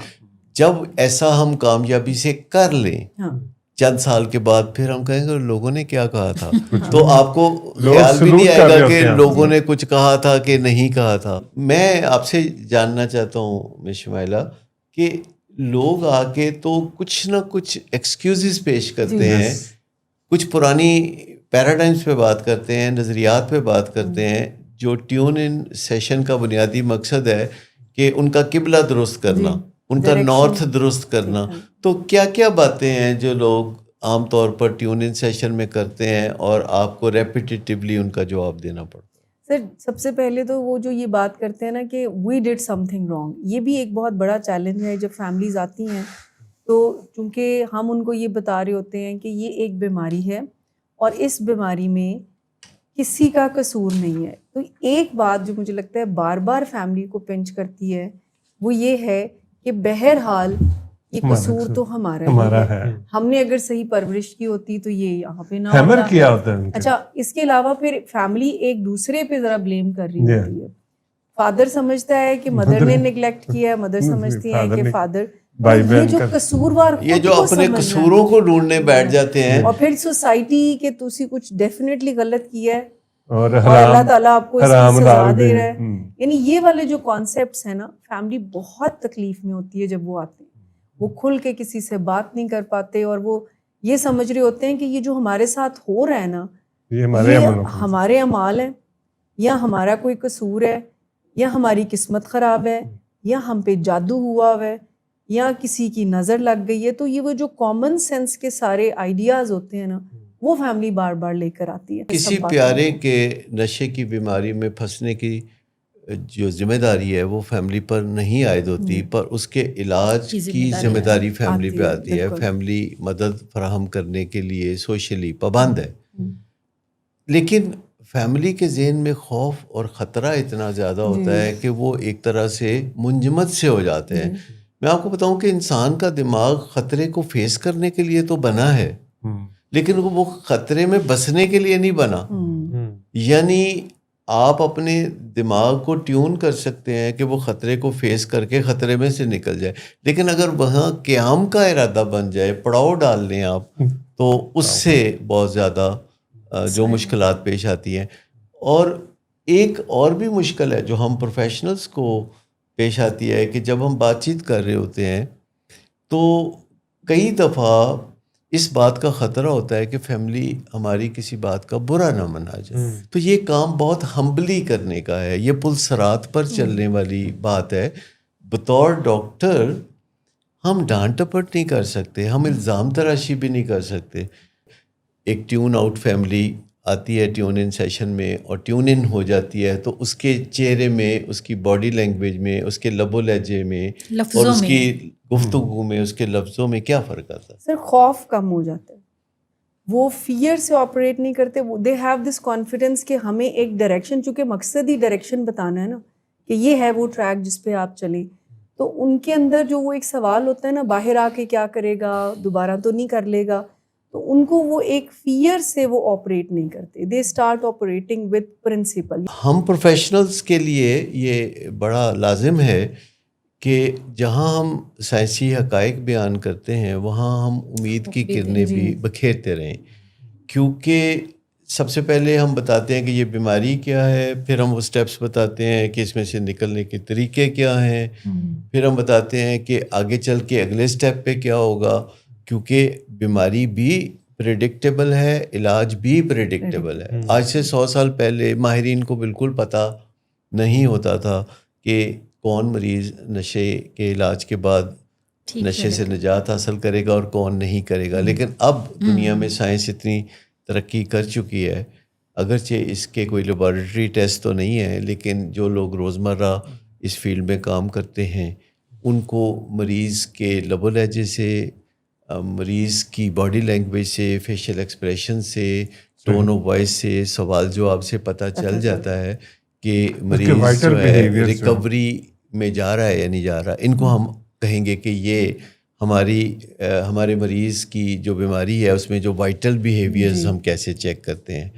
جب ایسا ہم کامیابی سے کر لیں چند سال کے بعد، پھر ہم کہیں گے لوگوں نے کیا کہا تھا، تو آپ کو خیال بھی نہیں آئے گا کہ لوگوں نے کچھ کہا تھا کہ نہیں کہا تھا. میں آپ سے جاننا چاہتا ہوں مس شمائلہ کہ لوگ آ کے تو کچھ نہ کچھ ایکسکیوزز پیش کرتے ہیں، کچھ پرانی پیراڈائمس پہ بات کرتے ہیں، نظریات پہ بات کرتے ہیں. جو ٹیون ان سیشن کا بنیادی مقصد ہے کہ ان کا قبلہ درست کرنا، ان کا نارتھ درست کرنا. تو کیا کیا باتیں ہیں جو لوگ عام طور پر ٹیون ان سیشن میں کرتے ہیں اور آپ کو ریپیٹیٹیولی ان کا جواب دینا پڑتا ہے؟ سر سب سے پہلے تو وہ جو یہ بات کرتے ہیں نا کہ وی ڈڈ سم تھنگ رانگ، یہ بھی ایک بہت بڑا چیلنج ہے. جب فیملیز آتی ہیں تو چونکہ ہم ان کو یہ بتا رہے ہوتے ہیں کہ یہ ایک بیماری ہے اور اس بیماری میں کسی کا قصور نہیں ہے. تو ایک بات جو مجھے لگتا ہے بار بار فیملی کو پنچ کرتی ہے وہ یہ ہے کہ بہرحال یہ قصور تو ہمارا ہے. ہم نے اگر صحیح پرورش کی ہوتی تو یہ یہاں پہ نہ ہوتا. اچھا، اس کے علاوہ پھر فیملی ایک دوسرے پہ ذرا بلیم کر رہی ہوتی ہے. فادر سمجھتا ہے کہ مدر نے نیگلیکٹ کیا ہے، مدر سمجھتی ہے کہ فادر. یہ جو قصوروار، یہ جو اپنے قصوروں کو ڈھونڈنے بیٹھ جاتے ہیں، اور پھر سوسائٹی کہ تسی کچھ ڈیفینیٹلی غلط کیا ہے، اور اللہ تعالیٰ آپ کو اس حرام کی سزا حلال دے بھی، رہا ہے. یعنی یہ والے جو کانسیپٹس ہیں نا، فیملی بہت تکلیف میں ہوتی ہے جب وہ آتے ہیں. وہ کھل کے کسی سے بات نہیں کر پاتے اور وہ یہ سمجھ رہے ہوتے ہیں کہ یہ جو ہمارے ساتھ ہو رہا ہے نا، یہ ہمارے اعمال ہیں، یا ہمارا کوئی قصور ہے، یا ہماری قسمت خراب ہے، یا ہم پہ جادو ہوا ہوا ہے، یا کسی کی نظر لگ گئی ہے. تو یہ وہ جو کامن سینس کے سارے آئیڈیاز ہوتے ہیں نا، وہ فیملی بار بار لے کر آتی ہے. کسی پیارے کے نشے کی بیماری میں پھنسنے کی جو ذمہ داری ہے وہ فیملی پر نہیں عائد ہوتی، پر اس کے علاج کی ذمہ داری فیملی پہ آتی ہے. فیملی مدد فراہم کرنے کے لیے سوشلی پابند ہے، لیکن فیملی کے ذہن میں خوف اور خطرہ اتنا زیادہ ہوتا ہے کہ وہ ایک طرح سے منجمد سے ہو جاتے ہیں. میں آپ کو بتاؤں کہ انسان کا دماغ خطرے کو فیس کرنے کے لیے تو بنا ہے، لیکن وہ خطرے میں بسنے کے لیے نہیں بنا. یعنی آپ اپنے دماغ کو ٹیون کر سکتے ہیں کہ وہ خطرے کو فیس کر کے خطرے میں سے نکل جائے، لیکن اگر وہاں قیام کا ارادہ بن جائے، پڑاؤ ڈال لیں آپ، تو اس سے بہت زیادہ جو مشکلات پیش آتی ہیں. اور ایک اور بھی مشکل ہے جو ہم پروفیشنلز کو پیش آتی ہے کہ جب ہم بات چیت کر رہے ہوتے ہیں تو کئی دفعہ اس بات کا خطرہ ہوتا ہے کہ فیملی ہماری کسی بات کا برا نہ منا جائے. تو یہ کام بہت ہمبلی کرنے کا ہے، یہ پل صراط پر چلنے والی بات ہے. بطور ڈاکٹر ہم ڈانٹ ٹپٹ نہیں کر سکتے، ہم الزام تراشی بھی نہیں کر سکتے. ایک ٹیون آؤٹ فیملی آتی ہے ٹیون ان سیشن میں اور ٹیون ان ہو جاتی ہے، تو اس کے چہرے میں، اس کی باڈی لینگویج میں، اس کے لب و لہجے میں اور اس کی گفتگو میں، اس کے لفظوں میں کیا فرق آتا ہے؟ سر خوف کم ہو جاتا ہے، وہ فیئر سے آپریٹ نہیں کرتے. دے ہیو دس کانفیڈینس کہ ہمیں ایک ڈائریکشن، چونکہ مقصد ہی ڈائریکشن بتانا ہے نا کہ یہ ہے وہ ٹریک جس پہ آپ چلیں. تو ان کے اندر جو وہ ایک سوال ہوتا ہے نا، باہر آ کے کیا کرے گا، دوبارہ تو نہیں کر لے گا، تو ان کو وہ ایک فیئر سے وہ آپریٹ نہیں کرتے. They start operating with principle. ہم پروفیشنلز کے لیے یہ بڑا لازم ہے کہ جہاں ہم سائنسی حقائق بیان کرتے ہیں وہاں ہم امید کی کرنیں بھی بکھیرتے رہیں، کیونکہ سب سے پہلے ہم بتاتے ہیں کہ یہ بیماری کیا ہے، پھر ہم وہ سٹیپس بتاتے ہیں کہ اس میں سے نکلنے کے طریقے کیا ہیں، پھر ہم بتاتے ہیں کہ آگے چل کے اگلے سٹیپ پہ کیا ہوگا، کیونکہ بیماری بھی پریڈکٹیبل ہے، علاج بھی پریڈکٹیبل ہے. آج سے 100 سال پہلے ماہرین کو بالکل پتہ نہیں ہوتا تھا کہ کون مریض نشے کے علاج کے بعد نشے سے نجات حاصل کرے گا اور کون نہیں کرے گا. لیکن اب دنیا میں سائنس اتنی ترقی کر چکی ہے، اگرچہ اس کے کوئی لیبارٹری ٹیسٹ تو نہیں ہے، لیکن جو لوگ روزمرہ اس فیلڈ میں کام کرتے ہیں ان کو مریض کے لب و لہجے سے، مریض کی باڈی لینگویج سے، فیشل ایکسپریشن سے، ٹون آف وائس سے، سوال جواب سے پتہ چل جاتا ہے کہ مریض جو ہے ریکوری میں جا رہا ہے یا نہیں جا رہا. ان کو ہم کہیں گے کہ یہ ہمارے مریض کی جو بیماری ہے اس میں جو وائٹل بیہیویئرز ہم کیسے چیک کرتے ہیں.